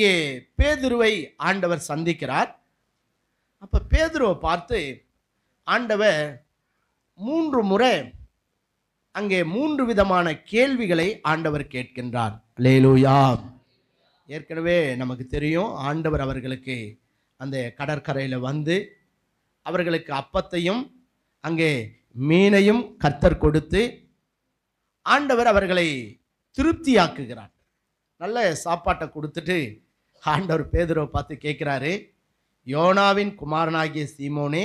இங்கே பேதுருவை ஆண்டவர் சந்திக்கிறார். அப்ப பேதுருவை பார்த்து ஆண்டவர் 3 முறை அங்கே 3 விதமான கேள்விகளை ஆண்டவர் கேட்கின்றார். அல்லேலூயா. ஏற்கனவே நமக்கு தெரியும், ஆண்டவர் அவர்களுக்கு அந்த கடற்கரையில் வந்து அவர்களுக்கு அப்பத்தையும் அங்கே மீனையும் கர்த்தர் கொடுத்து ஆண்டவர் அவர்களை திருப்தியாக்குகிறார். நல்ல சாப்பாட்டை கொடுத்துட்டு ஆண்டவர் பேதுருவை பார்த்து கேட்கிறாரு, யோனாவின் குமாரனாகிய சீமோனே,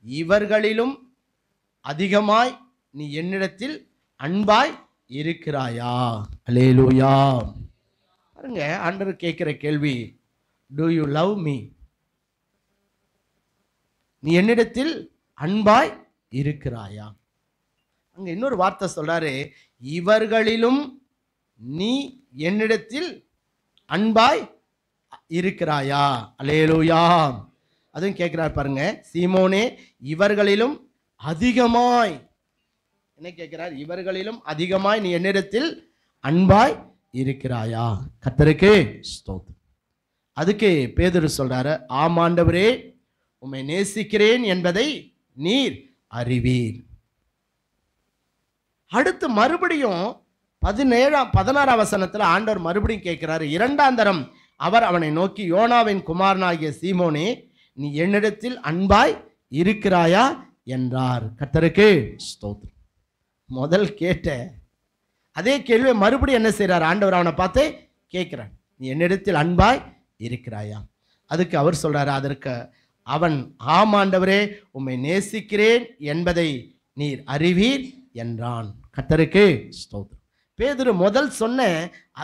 இவர்களிலும் அதிகமாய் நீ என்னிடத்தில் அன்பாய் இருக்கிறாயா? அல்லேலூயா. பாருங்க, ஆண்டவர் கேட்கிற கேள்வி, டு யூ லவ் மீ? நீ என்னிடத்தில் அன்பாய் இருக்கிறாயா? அங்க இன்னொரு வார்த்தை சொல்றாரு, இவர்களிலும் நீ என்னிடத்தில் அன்பாய் இருக்கிறாயா? அல்லேலூயா. அதுவும் கேட்கிறார் பாருங்க, சீமோனே, இவர்களிலும் அதிகமாய் என்ன கேட்கிறார்? இவர்களிலும் அதிகமாய் நீ என்னிடத்தில் அன்பாய் இருக்கிறாயா? கர்த்தருக்கு ஸ்தோத்திரம். அதுக்கு பேதுரு சொல்றாரு, ஆமாண்டவரே, உம்மை நேசிக்கிறேன் என்பதை நீர் அறிவீர். அடுத்து மறுபடியும் 16ஆம் வசனத்தில் ஆண்டவர் மறுபடியும் கேட்கிறாரு. 2ஆம் தரம் அவர் அவனை நோக்கி, யோனாவின் குமாரனாகிய சீமோனே, நீ என்னிடத்தில் அன்பாய் இருக்கிறாயா என்றார். கர்த்தருக்கு ஸ்தோத்திரம். முதல் கேட்ட அதே கேள்வியை மறுபடியும் என்ன செய்கிறார்? ஆண்டவர் அவனை பார்த்து கேட்கிறார், நீ என்னிடத்தில் அன்பாய் இருக்கிறாயா? அதுக்கு அவர் சொல்றாரு, அதற்கு அவன், ஆமாண்டவரே, உம்மை நேசிக்கிறேன் என்பதை நீர் அறிவீர் என்றான். கர்த்தருக்கு ஸ்தோத்திரம். பேதுரு முதல் சொன்ன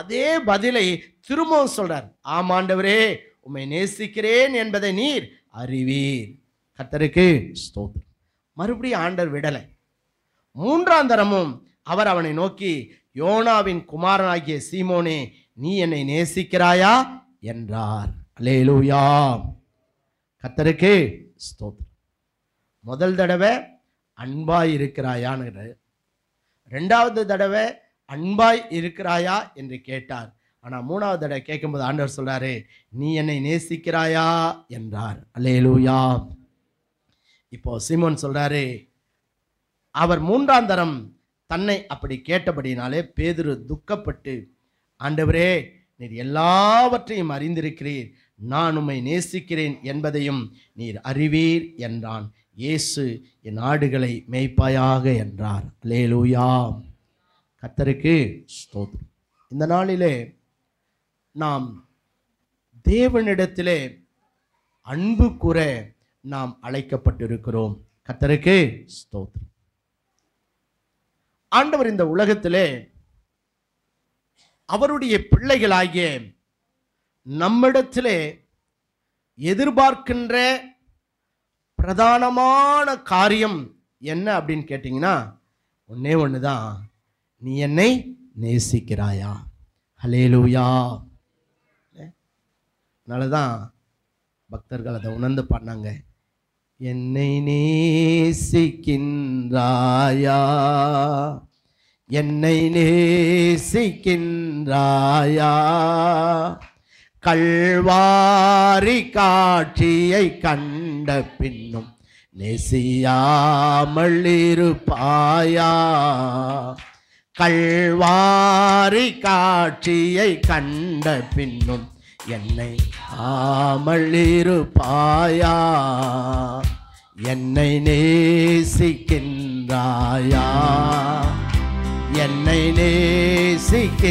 அதே பதிலை திரும்பவும் சொல்றார், ஆமாண்டவரே, உம்மை நேசிக்கிறேன் என்பதை நீர் அறிவீர். கர்த்தருக்கு ஸ்தோத்திரம். மறுபடியும் ஆண்டவர் விடலை. 3ஆம் தரமும் அவர் அவனை நோக்கி, யோனாவின் குமாரனாகிய சீமோனே, நீ என்னை நேசிக்கிறாயா என்றார். அல்லேலூயா. கர்த்தருக்கு ஸ்தோத்திரம். முதல் தடவை அன்பாய் இருக்கிறாயான்னு, 2வது தடவை அன்பாய் இருக்கிறாயா என்று கேட்டார். ஆனால் 3வது தடவை கேட்கும்போது ஆண்டவர் சொல்றாரு, நீ என்னை நேசிக்கிறாயா என்றார். அல்லேலூயா. இப்போ சீமோன் சொல்றாரு, அவர் 3ஆம் தரம் தன்னை அப்படி கேட்டபடினாலே பேதுரு துக்கப்பட்டு, ஆண்டவரே, நீர் எல்லாவற்றையும் அறிந்திருக்கிறீர், நான் உம்மை நேசிக்கிறேன் என்பதையும் நீர் அறிவீர் என்றான். இயேசு, என் ஆடுகளை மேய்ப்பாயாக என்றார். அல்லேலூயா. கர்த்தருக்கு ஸ்தோத்திரம். இந்த நாளிலே நாம் தேவனிடத்திலே அன்பு கூற நாம் அழைக்கப்பட்டிருக்கிறோம். கர்த்தருக்கு ஸ்தோத்திரம். ஆண்டவர் இந்த உலகத்திலே அவருடைய பிள்ளைகளாகிய நம்மிடத்திலே எதிர்பார்க்கின்ற பிரதானமான காரியம் என்ன அப்படின்னு கேட்டிங்கன்னா, ஒன்னே ஒன்று தான், நீ என்னை நேசிக்கிறாயா? ஹல்லேலூயா. அதனால தான் பக்தர்கள் அதை உணர்ந்து பாடினாங்க, என்னை நேசிக்கின்றாயா, என்னை நேசிக்கின்றாயா, கல்வாரி காட்சியை கண்ட பின்னும் நேசியாமல் இருப்பாயா, கல்வாரி காட்சியை கண்ட பின்னும் என்னை ஆமல் இருப்பாயா, என்னை நேசிக்கின்றாயா, என்னை நேசிக்கின்றாயா,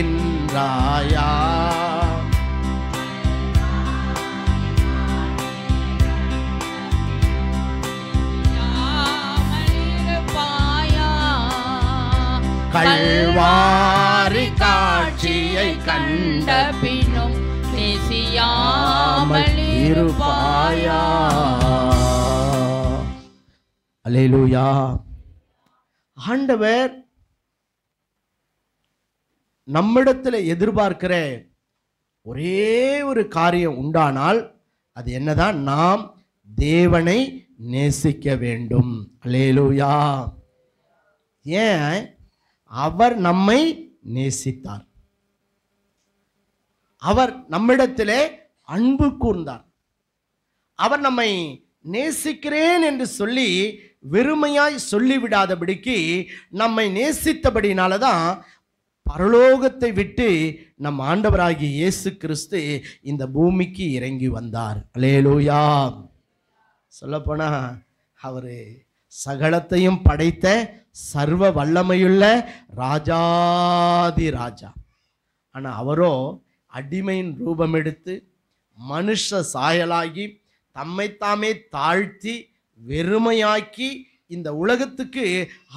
கல்வாரி காட்சியை கண்ட பின்னும் நேசியாமல் இருப்பாயா. அல்லேலூயா. ஆண்டவர் நம்மிடத்தில் எதிர்பார்க்கிற ஒரே ஒரு காரியம் உண்டானால் அது என்னதான்? நாம் தேவனை நேசிக்க வேண்டும். அல்லேலூயா. ஏன்? அவர் நம்மை நேசித்தார். அவர் நம்மிடத்திலே அன்பு கூர்ந்தார். அவர் நம்மை நேசிக்கிறேன் என்று சொல்லி வெறுமையாய் சொல்லிவிடாதபடிக்கு நம்மை நேசித்தபடினால தான் பரலோகத்தை விட்டு நம் ஆண்டவராகிய இயேசு கிறிஸ்து இந்த பூமிக்கு இறங்கி வந்தார். அல்லேலூயா. சொல்லப்போனா அவர் சகலத்தையும் படைத்த சர்வ வல்லமையுள்ள ராஜாதி ராஜா. ஆனால் அவரோ அடிமையின் ரூபம் எடுத்து மனுஷ சாயலாகி தம்மைத்தாமே தாழ்த்தி வெறுமையாக்கி இந்த உலகத்துக்கு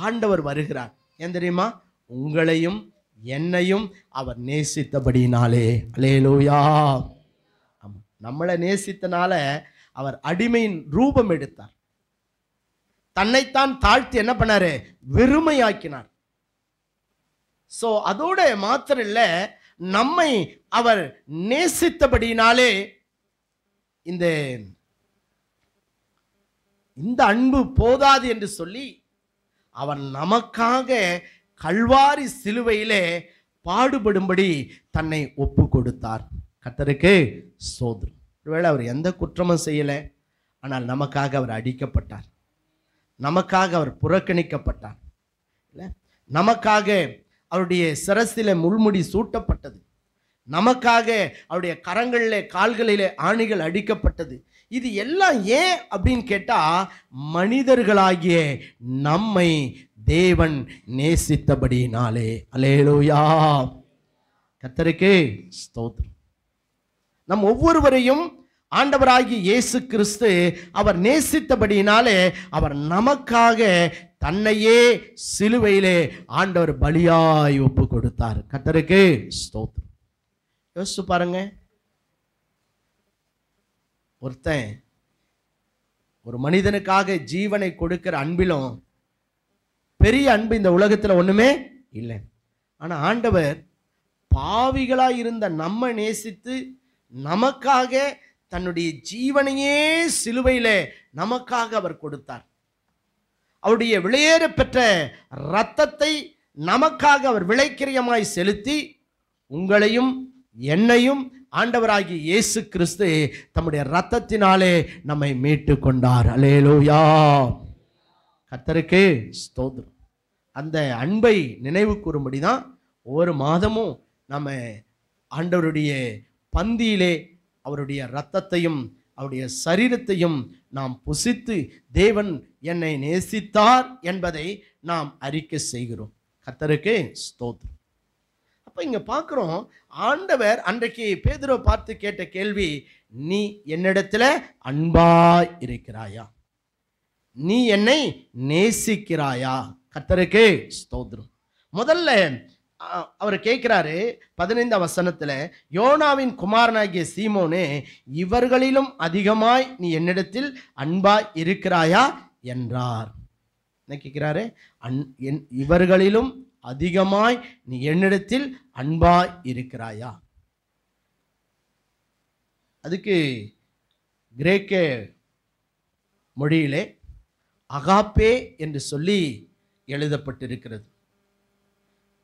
ஆண்டவர் வருகிறார். ஏன் தெரியுமா? உங்களையும் என்னையும் அவர் நேசித்தபடினாலே. அல்லேலூயா. ஆமாம், நம்மளை நேசித்தனால அவர் அடிமையின் ரூபம் எடுத்தார். தன்னைத்தான் தாழ்த்தி என்ன பண்ணாரு? வெறுமையாக்கினார். ஸோ அதோட மாத்திரம் இல்லை, நம்மை அவர் நேசித்தபடினாலே இந்த அன்பு போதாது என்று சொல்லி அவர் நமக்காக கல்வாரி சிலுவையிலே பாடுபடும்படி தன்னை ஒப்பு கொடுத்தார். கர்த்தருக்கு ஸ்தோத்திரம். ஒருவேளை அவர் எந்த குற்றமும் செய்யலை, ஆனால் நமக்காக அவர் அடிக்கப்பட்டார், நமக்காக அவர் புறக்கணிக்கப்பட்டார், இல்லை நமக்காக அவருடைய சிரசிலே முள்முடி சூட்டப்பட்டது, நமக்காக அவருடைய கரங்களிலே கால்களிலே ஆணிகள் அடிக்கப்பட்டது. இது எல்லாம் ஏன் அப்படின்னு கேட்டால், மனிதர்களாகிய நம்மை தேவன் நேசித்தபடினாலே. அல்லேலூயா. கர்த்தருக்கு ஸ்தோத்திரம். நம் ஒவ்வொருவரையும் ஆண்டவராகிய இயேசு கிறிஸ்து அவர் நேசித்தபடினாலே அவர் நமக்காக தன்னையே சிலுவையிலே ஆண்டவர் பலியாய் ஒப்பு கொடுத்தார். கர்த்தருக்கு ஸ்தோத்திரம். யோசிச்சு பாருங்க, ஒருத்தன் ஒரு மனிதனுக்காக ஜீவனை கொடுக்கிற அன்பிலும் பெரிய அன்பு இந்த உலகத்தில் ஒண்ணுமே இல்லை. ஆனால் ஆண்டவர் பாவிகளாய் இருந்த நம்ம நேசித்து நமக்காக தன்னுடைய ஜீவனையே சிலுவையிலே நமக்காக அவர் கொடுத்தார். அவருடைய விலையேற பெற்ற இரத்தத்தை நமக்காக அவர் விலைக்கிரயமாய் செலுத்தி உங்களையும் என்னையும் ஆண்டவராகிய இயேசு கிறிஸ்து தம்முடைய இரத்தத்தினாலே நம்மை மீட்டு கொண்டார். அல்லேலூயா. கர்த்தருக்கு ஸ்தோத்திரம். அந்த அன்பை நினைவு கூறும்படி தான் ஒவ்வொரு மாதமும் நம்ம ஆண்டவருடைய பந்தியிலே அவருடைய இரத்தத்தையும் அவருடைய சரீரத்தையும் நாம் புசித்து தேவன் என்னை நேசித்தார் என்பதை நாம் அறிக்கை செய்கிறோம். கர்த்தருக்கு ஸ்தோத்திரம். அப்போ இங்கே பார்க்குறோம், ஆண்டவர் அன்றைக்கு பேதுருவை பார்த்து கேட்ட கேள்வி, நீ என்னிடத்துல அன்பாய் இருக்கிறாயா? நீ என்னை நேசிக்கிறாயா? கர்த்தருக்கு ஸ்தோத்திரம். முதல்ல அவர் கேட்கிறாரு 15ஆம் வசனத்துல, யோனாவின் குமாரனாகிய சீமோனே, இவர்களிலும் அதிகமாய் நீ என்னிடத்தில் அன்பாய் இருக்கிறாயா என்றார். என்ன கேட்கிறாரு? இவர்களிலும் அதிகமாய் நீ என்னிடத்தில் அன்பாய் இருக்கிறாயா? அதுக்கு கிரேக்க மொழியிலே அகாப்பே என்று சொல்லி எழுதப்பட்டிருக்கிறது.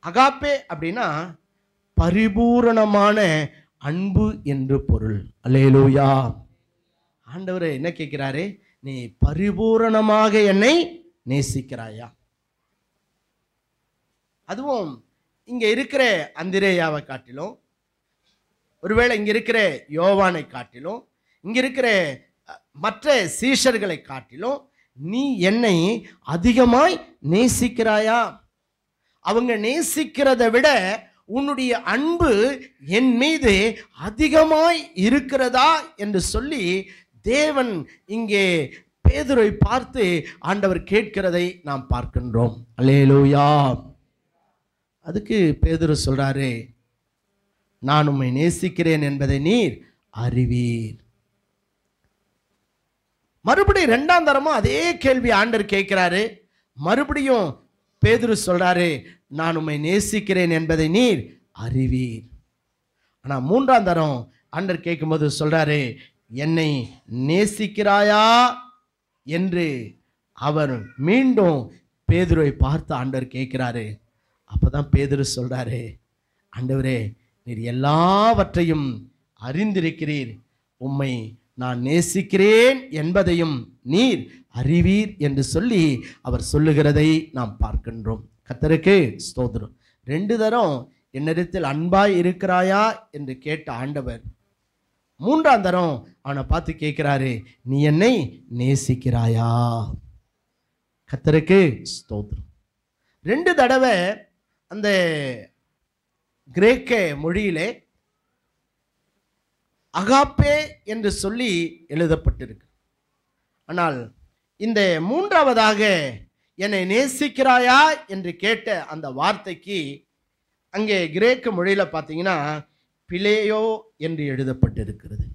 அகாப்பே அப்படின்னா பரிபூரணமான அன்பு என்று பொருள். அல்லேலூயா. ஆண்டவர் என்ன கேட்கிறாரு? நீ பரிபூரணமாக என்னை நேசிக்கிறாயா? அதுவும் இங்க இருக்கிற அந்திரேயாவை காட்டிலும், ஒருவேளை இங்க இருக்கிற யோவானை காட்டிலும், இங்க இருக்கிற மற்ற சீஷர்களை காட்டிலும் நீ என்னை அதிகமாய் நேசிக்கிறாயா? அவங்க நேசிக்கிறதை விட உன்னுடைய அன்பு என் மீது அதிகமாய் இருக்கிறதா என்று சொல்லி தேவன் இங்கே பேதுருவை பார்த்து ஆண்டவர் கேட்கிறதை நாம் பார்க்கின்றோம். அல்லேலூயா. அதுக்கு பேதுரு சொல்றாரு, நான் உம்மை நேசிக்கிறேன் என்பதை நீர் அறிவீர். மறுபடியும் 2ஆம் தரமும் அதே கேள்வி ஆண்டவர் கேட்கிறாரு. மறுபடியும் பேதுரு சொல்றாரு, நான் உம்மை நேசிக்கிறேன் என்பதை நீர் அறிவீர். ஆனா 3ஆம் தரம் ஆண்டவர் கேட்கும்போது சொல்றாரு, என்னை நேசிக்கிறாயா என்று அவர் மீண்டும் பேதுருவை பார்த்து ஆண்டவர் கேட்கிறாரு. அப்பதான் பேதுரு சொல்றாரு, ஆண்டவரே, நீர் எல்லாவற்றையும் அறிந்திருக்கிறீர், உம்மை நான் நேசிக்கிறேன் என்பதையும் நீர் அறிவீர் என்று சொல்லி அவர் சொல்லுகிறதை நாம் பார்க்கின்றோம். கர்த்தருக்கு ஸ்தோத்திரம். 2 தரம் என்னிடத்தில் அன்பாய் இருக்கிறாயா என்று கேட்ட ஆண்டவர் 3ஆம் தரம் அவனை பார்த்து கேட்கிறாரு, நீ என்னை நேசிக்கிறாயா? கர்த்தருக்கு ஸ்தோத்திரம். 2 தடவை அந்த கிரேக்க மொழியிலே அகாப்பே என்று சொல்லி எழுதப்பட்டிருக்கு. ஆனால் இந்த 3ஆவதாக என்னை நேசிக்கிறாயா என்று கேட்ட அந்த வார்த்தைக்கு அங்கே கிரேக்க மொழியில் பார்த்தீங்கன்னா பிலேயோ என்று எழுதப்பட்டிருக்கிறது.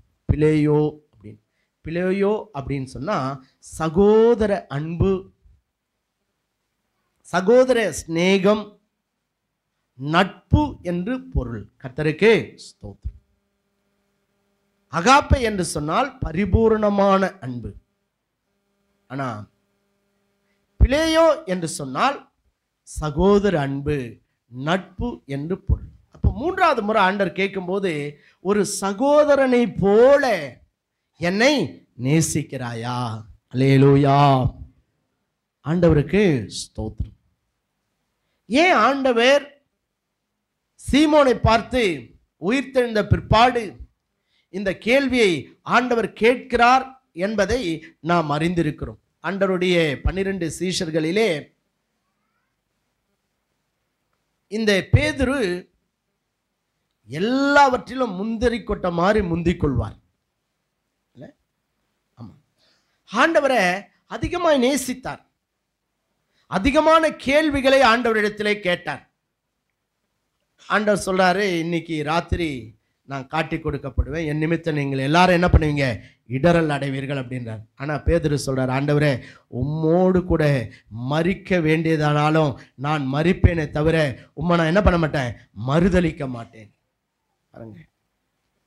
பிலேயோ அப்படின்னு சொன்னால் சகோதர அன்பு, சகோதர சிநேகம், நட்பு என்று பொருள். கர்த்தருக்கு ஸ்தோத்திரம். அகாப்பே என்று சொன்னால் பரிபூர்ணமான அன்பு. ஆனால் பிலேயோ என்று சொன்னால் சகோதர அன்பு, நட்பு என்று பொருள். அப்போ 3வது முறை ஆண்டவர் கேட்கும்போது, ஒரு சகோதரனை போல என்னை நேசிக்கிறாயா? அல்லேலூயா. ஆண்டவருக்கு ஸ்தோத்திரம். ஏன் ஆண்டவர் சீமோனை பார்த்து உயிர்த்தெழுந்த பிற்பாடு இந்த கேள்வியை ஆண்டவர் கேட்கிறார் என்பதை நாம் அறிந்திருக்கிறோம். ஆண்டவருடைய 12 சீஷர்களிலே இந்த பேதுரு எல்லாவற்றிலும் முந்திரி கொட்ட மாதிரி முந்திக் கொள்வார். ஆண்டவரை அதிகமாய் நேசித்தார். அதிகமான கேள்விகளை ஆண்டவரிடத்திலே கேட்டார். ஆண்டவர் சொல்றாரு, இன்னைக்கு ராத்திரி நான் காட்டி கொடுக்கப்படுவேன், என் நிமித்தம் நீங்கள் எல்லாரும் என்ன பண்ணுவீங்க? இடரல் அடைவீர்கள் அப்படின்றார். ஆனால் பேதுரு சொல்றார், ஆண்டவரே உம்மோடு கூட மரிக்க வேண்டியதானாலும் நான் மரிப்பேனே தவிர உம்மை நான் என்ன பண்ண மாட்டேன்? மறுதலிக்க மாட்டேன். பாருங்க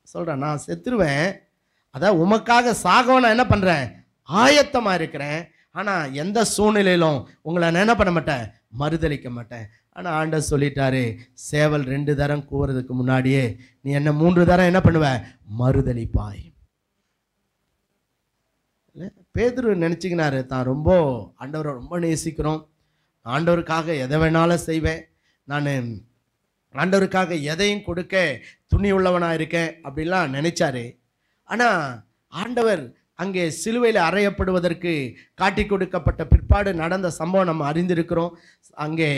சொல்கிறேன், நான் செத்துருவேன், அதான் உமக்காக சாக நான் என்ன பண்ணுறேன்? ஆயத்தமாக இருக்கிறேன். ஆனால் எந்த சூழ்நிலையிலும் உங்களை நான் என்ன பண்ண மாட்டேன்? மறுதலிக்க மாட்டேன். ஆனால் ஆண்டவர் சொல்லிட்டாரு, சேவல் 2 தரம் கூவுறதுக்கு முன்னாடியே நீ என்ன 3 தரம் என்ன பண்ணுவ? மறுதலிப்பாய். பேதுரு நினச்சிக்கினாரு, தான் ரொம்ப ஆண்டவரை ரொம்ப நேசிக்கிறோம், ஆண்டவருக்காக எதை வேணாலும் செய்வேன், நான் ஆண்டவருக்காக எதையும் கொடுக்க துணி உள்ளவனாக இருக்கேன் அப்படிலாம் நினைச்சாரு. ஆனால் ஆண்டவர் அங்கே சிலுவையில் அறையப்படுவதற்கு காட்டி கொடுக்கப்பட்ட பிற்பாடு நடந்த சம்பவம் நம்ம அறிந்திருக்கிறோம். அங்கே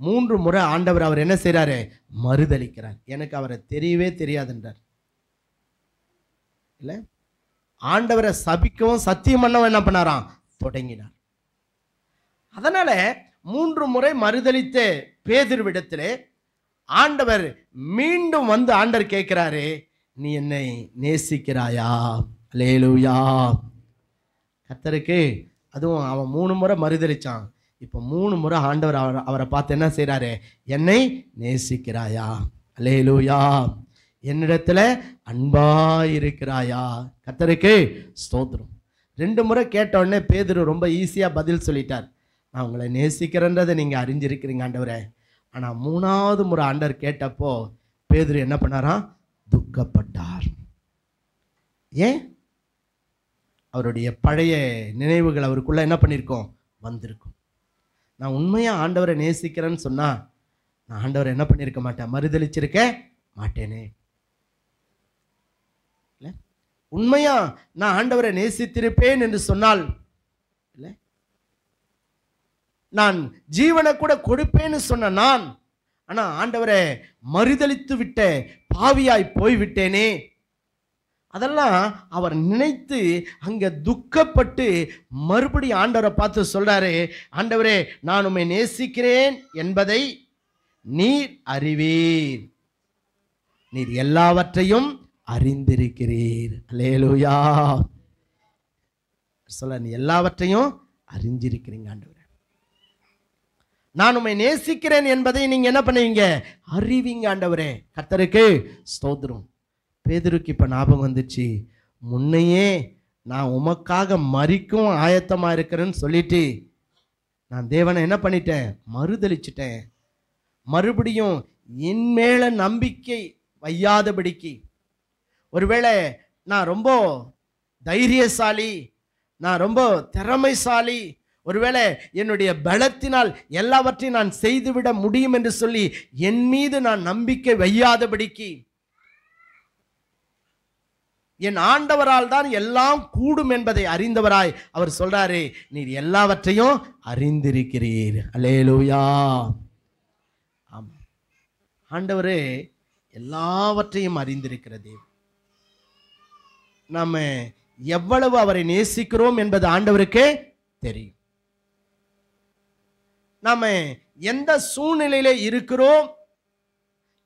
3 முறை ஆண்டவர் அவர் என்ன செய்கிறாரு? மறுதலிக்கிறார். எனக்கு அவரை தெரியவே தெரியாதுன்றார். இல்லை, ஆண்டவரை சபிக்கவும் சத்தியம் பண்ணவும் என்ன பண்ணாராம்? தொடங்கினார். அதனால 3 முறை மறுதலித்த பேதுருவிடத்திலே ஆண்டவர் மீண்டும் வந்து ஆண்டவர் கேட்கிறாரு, நீ என்னை நேசிக்கிறாயா? அல்லேலூயா. கர்த்தருக்கு அதுவும் அவன் 3 முறை மறுதலிச்சான். இப்போ 3 முறை ஆண்டவர் அவரை பார்த்து என்ன செய்கிறாரு? என்னை நேசிக்கிறாயா? அல்லேலூயா. என்னிடத்துல அன்பாயிருக்கிறாயா? கர்த்தருக்கு ஸ்தோத்திரம். 2 முறை கேட்ட உடனே பேதுரு ரொம்ப ஈஸியாக பதில் சொல்லிட்டார், நான் உங்களை நேசிக்கிறேன்றதை நீங்கள் அறிஞ்சிருக்கிறீங்க ஆண்டவரே. ஆனால் 3வது முறை ஆண்டவர் கேட்டப்போ பேதுரு என்ன பண்ணாராம்? துக்கப்பட்டார். ஏன்? அவருடைய பழைய நினைவுகள் அவருக்குள்ள என்ன பண்ணியிருக்கோம்? வந்திருக்கும். நான் உண்மையாக ஆண்டவரை நேசிக்கிறேன்னு சொன்னால் நான் ஆண்டவரை என்ன பண்ணியிருக்க மாட்டேன்? மறுதலிச்சிருக்க மாட்டேனே. இல்லை, உண்மையா நான் ஆண்டவரை நேசித்திருப்பேன் என்று சொன்னால், இல்லை, நான் ஜீவனை கூட கொடுப்பேன்னு சொன்ன நான், ஆனால் ஆண்டவரை மறுதலித்து விட்ட பாவியாய் போய்விட்டேனே. அதெல்லாம் அவர் நினைத்து அங்கே துக்கப்பட்டு மறுபடியும் ஆண்டவரை பார்த்து சொல்றாரு, ஆண்டவரே நான் உம்மை நேசிக்கிறேன் என்பதை நீர் அறிவீர், நீர் எல்லாவற்றையும் அறிந்திருக்கிறீர். அல்லேலூயா. சொல்ல, நீ எல்லாவற்றையும் அறிஞ்சிருக்கிறீங்க ஆண்டவரே, நான் உம்மை நேசிக்கிறேன் என்பதை நீங்க என்ன பண்ணுவீங்க? அறிவீங்க ஆண்டவரே. கர்த்தருக்கு ஸ்தோத்திரம். பேதுருக்கு இப்போ ஞாபகம் வந்துச்சு, முன்னையே நான் உமக்காக மரிக்கும் ஆயத்தமாக இருக்கிறேன்னு சொல்லிட்டு நான் தேவனை என்ன பண்ணிட்டேன்? மறுதலிச்சிட்டேன். மறுபடியும் என் மேல நம்பிக்கை வையாதபடிக்கு, ஒருவேளை நான் ரொம்ப தைரியசாலி, நான் ரொம்ப திறமைசாலி, ஒருவேளை என்னுடைய பலத்தினால் எல்லாவற்றையும் நான் செய்துவிட முடியும் என்று சொல்லி என் மீது நான் நம்பிக்கை வையாதபடிக்கு, என் ஆண்டவரால் தான் எல்லாம் கூடும் என்பதை அறிந்தவராய் அவர் சொல்றாரு, நீர் எல்லாவற்றையும் அறிந்திருக்கிறீர். அல்லேலூயா. ஆமா, ஆண்டவரே எல்லாவற்றையும் அறிந்திருக்கிறது. நாம எவ்வளவு அவரை நேசிக்கிறோம் என்பது ஆண்டவருக்கே தெரியும். நாம எந்த சூழ்நிலையில இருக்கிறோம்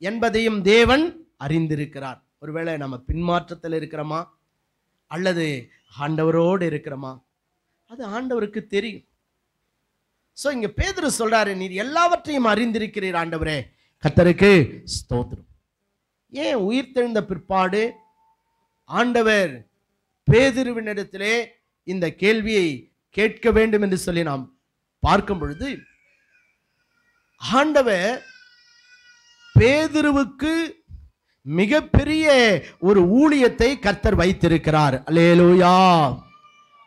என்பதையும் தேவன் அறிந்திருக்கிறார். ஒருவேளை நம்ம பின்மாற்றத்தில் இருக்கிறோமா அல்லது ஆண்டவரோடு இருக்கிறோமா, அது ஆண்டவருக்கு தெரியும். சோ இங்க பேதுரு சொல்றாரு, நீர் எல்லாவற்றையும் அறிந்திருக்கிறீர் ஆண்டவரே. கர்த்தருக்கு ஸ்தோத்திரம். ஏன் உயிர்த்தெழுந்த பிற்பாடு ஆண்டவர் பேதுருவினிடத்திலே இந்த கேள்வியை கேட்க வேண்டும் என்று சொல்லி நாம் பார்க்கும் பொழுது, ஆண்டவர் பேதுருவுக்கு மிகப்பெரிய ஒரு ஊழியத்தை கர்த்தர் வைத்திருக்கிறார். அல்லேலூயா.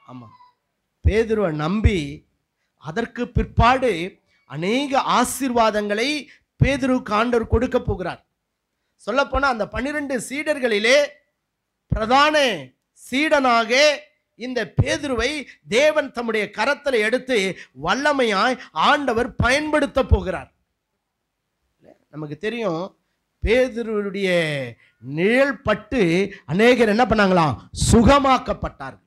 ஆமா, பேதுருவை நம்பி அதற்கு பிற்பாடு அநேக ஆசீர்வாதங்களை பேதுருவுக்கு ஆண்டவர் கொடுக்க போகிறார். சொல்ல போனா அந்த 12 சீடர்களிலே பிரதான சீடனாக இந்த பேதுருவை தேவன் தம்முடைய கரத்தில் எடுத்து வல்லமையாய் ஆண்டவர் பயன்படுத்த போகிறார். நமக்கு தெரியும், பேதுருவுடைய நிழல் பட்டு அநேகர் என்ன பண்ணாங்களாம், சுகமாக்கப்பட்டார்கள்.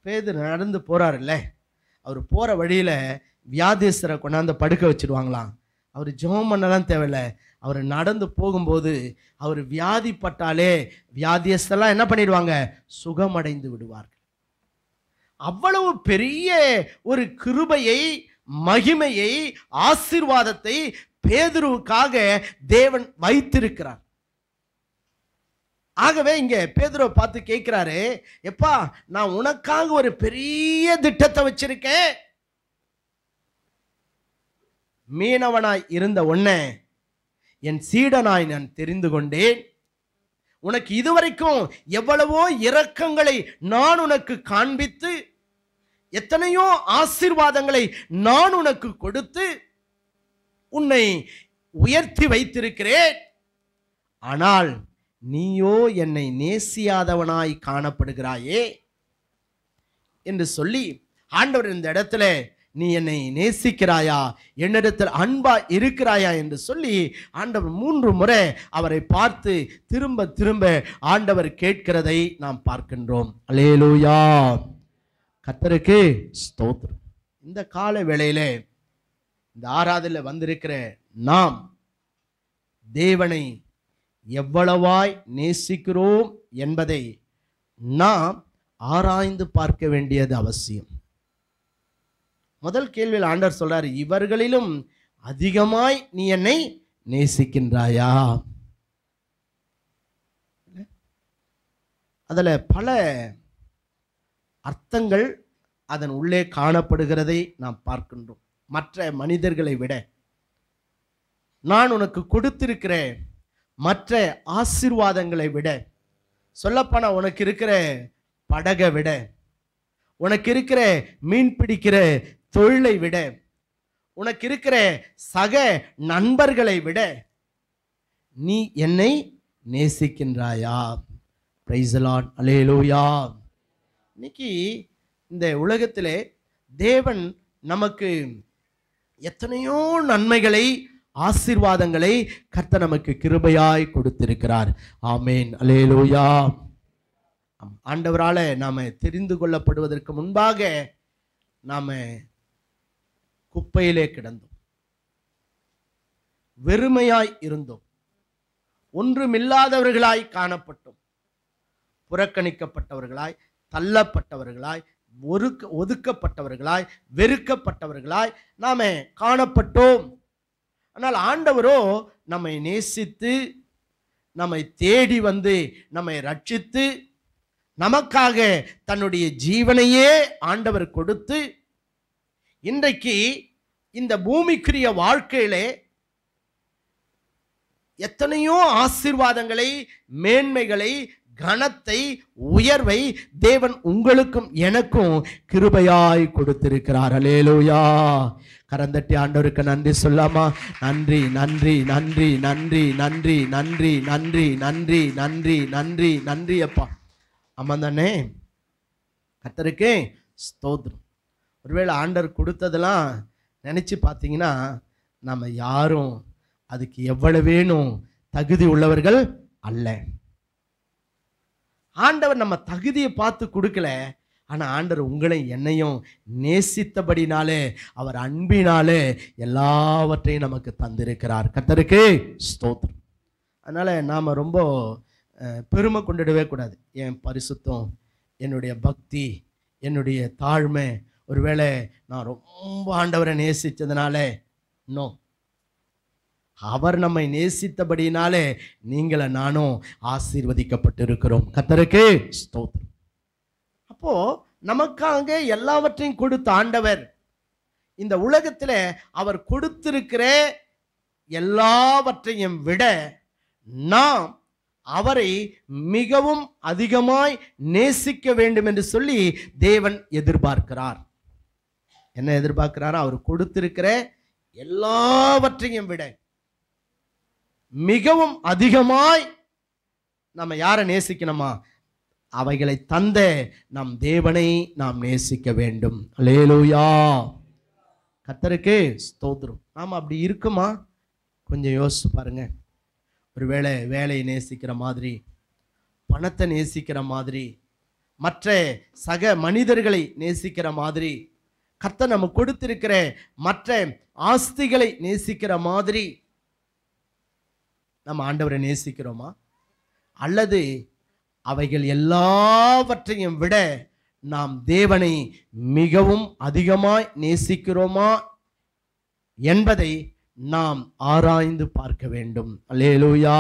பேதுரு நடந்து போறாரு இல்ல, அவர் போற வழியில வியாதிஸ்தரை கொண்டாந்து படுக்க வச்சிருவாங்களாம். அவர் ஜெபம் பண்ணலாம் தேவையில்லை, அவர் நடந்து போகும்போது அவர் வியாதிப்பட்டாலே வியாதியஸ்தெல்லாம் என்ன பண்ணிடுவாங்க, சுகமடைந்து விடுவார்கள். அவ்வளவு பெரிய ஒரு கிருபையை, மகிமையை, ஆசீர்வாதத்தை பேதுருவுக்காக தேவன் வைத்திருக்கிறார். ஆகவே இங்க பேதுருவை பார்த்து கேட்கிறாரு, எப்பா நான் உனக்காக ஒரு பெரிய திட்டத்தை வச்சிருக்கேன். மீனவனாய் இருந்த உன்னை என் சீடனாய் நான் தெரிந்து கொண்டேன். உனக்கு இதுவரைக்கும் எவ்வளவோ இரக்கங்களை நான் உனக்கு காண்பித்து, எத்தனையோ ஆசீர்வாதங்களை நான் உனக்கு கொடுத்து உன்னை உயர்த்தி வைத்திருக்கிறேன். ஆனால் நீயோ என்னை நேசியாதவனாய் காணப்படுகிறாயே என்று சொல்லி ஆண்டவர் இந்த இடத்துல நீ என்னை நேசிக்கிறாயா, என்னிடத்தில் அன்பா இருக்கிறாயா என்று சொல்லி ஆண்டவர் 3 முறை அவரை பார்த்து திரும்ப திரும்ப ஆண்டவர் கேட்கிறதை நாம் பார்க்கின்றோம். அல்லேலூயா. கர்த்தருக்கு ஸ்தோத்திரம். இந்த கால வேளையிலே இந்த ஆராதனையில் வந்திருக்கிற நாம் தேவனை எவ்வளவாய் நேசிக்கிறோம் என்பதை நாம் ஆராய்ந்து பார்க்க வேண்டியது அவசியம். முதல் கேள்வியில் ஆண்டவர் சொல்றாரு, இவர்களிலும் அதிகமாய் நீ என்னை நேசிக்கின்றாயா? அதுல பல அர்த்தங்கள் அதன் உள்ளே காணப்படுகிறதை நாம் பார்க்கின்றோம். மற்ற மனிதர்களை விட, நான் உனக்கு கொடுத்திருக்கிற மற்ற ஆசீர்வாதங்களை விட, சொல்லப்போனா உனக்கு இருக்கிற படகை விட, உனக்கு இருக்கிற மீன் பிடிக்கிற தொழிலை விட, உனக்கு இருக்கிற சக நண்பர்களை விட நீ என்னை நேசிக்கின்றாயா? Price the Lord. அல்லேலூயா. இன்னைக்கு இந்த உலகத்திலே தேவன் நமக்கு எத்தனையோ நன்மைகளை, ஆசீர்வாதங்களை கர்த்தர் நமக்கு கிருபையாய் கொடுத்திருக்கிறார். ஆமேன். அல்லேலூயா. ஆண்டவரால நாம தெரிந்து கொள்ளப்படுவதற்கு முன்பாக நாம குப்பையிலே கிடந்தோம், வெறுமையாய் இருந்தோம், ஒன்றுமில்லாதவர்களாய் காணப்பட்டோம், புறக்கணிக்கப்பட்டவர்களாய், தள்ளப்பட்டவர்களாய், ஒதுக்கப்பட்டவர்களாய், வெறுக்கப்பட்டவர்களாய் நாம காணப்பட்டோம். ஆனால் ஆண்டவரோ நம்மை நேசித்து, நம்மை தேடி வந்து நம்மை ரட்சித்து, நமக்காக தன்னுடைய ஜீவனையே ஆண்டவர் கொடுத்து, இன்றைக்கு இந்த பூமிக்குரிய வாழ்க்கையிலே எத்தனையோ ஆசீர்வாதங்களை, மேன்மைகளை, கனத்தை, உயர்வை தேவன் உங்களுக்கும் எனக்கும் கிருபையாய் கொடுத்திருக்கிறார். அல்லேலூயா. கரந்தட்டி ஆண்டவருக்கு நன்றி சொல்லாமா? நன்றி நன்றி நன்றி நன்றி நன்றி நன்றி நன்றி நன்றி நன்றி நன்றி நன்றி அப்பா. ஆமா தானே? கர்த்தருக்கு ஸ்தோத்திரம். ஒருவேளை ஆண்டவர் கொடுத்ததெல்லாம் நினச்சி பார்த்தீங்கன்னா நம்ம யாரும் அதுக்கு எவ்வளவு வேணும் தகுதி உள்ளவர்கள் அல்ல. ஆண்டவர் நம்ம தகுதியை பார்த்து கொடுக்கல. ஆனால் ஆண்டவர் உங்களை என்னையும் நேசித்தபடினாலே, அவர் அன்பினாலே எல்லாவற்றையும் நமக்கு தந்திருக்கிறார். கர்த்தருக்கு ஸ்தோத்திரம். அதனால் நாம் ரொம்ப பெருமை கொண்டுடவே கூடாது. என் பரிசுத்தம், என்னுடைய பக்தி, என்னுடைய தாழ்மை, ஒருவேளை நான் ரொம்ப ஆண்டவரை நேசித்ததுனால இன்னும் அவர் நம்மை நேசித்தபடினாலே நீங்கள நானும் ஆசீர்வதிக்கப்பட்டு இருக்கிறோம். கர்த்தருக்கு ஸ்தோத்திரம். அப்போ நமக்காக எல்லாவற்றையும் கொடுத்த ஆண்டவர் இந்த உலகத்தில் அவர் கொடுத்திருக்கிற எல்லாவற்றையும் விட நாம் அவரை மிகவும் அதிகமாய் நேசிக்க வேண்டும் என்று சொல்லி தேவன் எதிர்பார்க்கிறார். என்ன எதிர்பார்க்கிறார்? அவர் கொடுத்திருக்கிற எல்லாவற்றையும் விட மிகவும் அதிகமாய் நம்ம யாரை நேசிக்கணுமா? அவைகளை தந்த நம் தேவனை நாம் நேசிக்க வேண்டும். அல்லேலூயா. கர்த்தருக்கு ஸ்தோத்திரம். நாம் அப்படி இருக்குமா? கொஞ்சம் யோசிச்சு பாருங்க. ஒருவேளை வேலையை நேசிக்கிற மாதிரி, பணத்தை நேசிக்கிற மாதிரி, மற்ற சக மனிதர்களை நேசிக்கிற மாதிரி, கர்த்தர் நம்ம கொடுத்திருக்கிற மற்ற ஆஸ்திகளை நேசிக்கிற மாதிரி நம்ம ஆண்டவரை நேசிக்கிறோமா? அல்லது அவைகள் எல்லாவற்றையும் விட நாம் தேவனை மிகவும் அதிகமாய் நேசிக்கிறோமா என்பதை நாம் ஆராய்ந்து பார்க்க வேண்டும். அல்லேலூயா.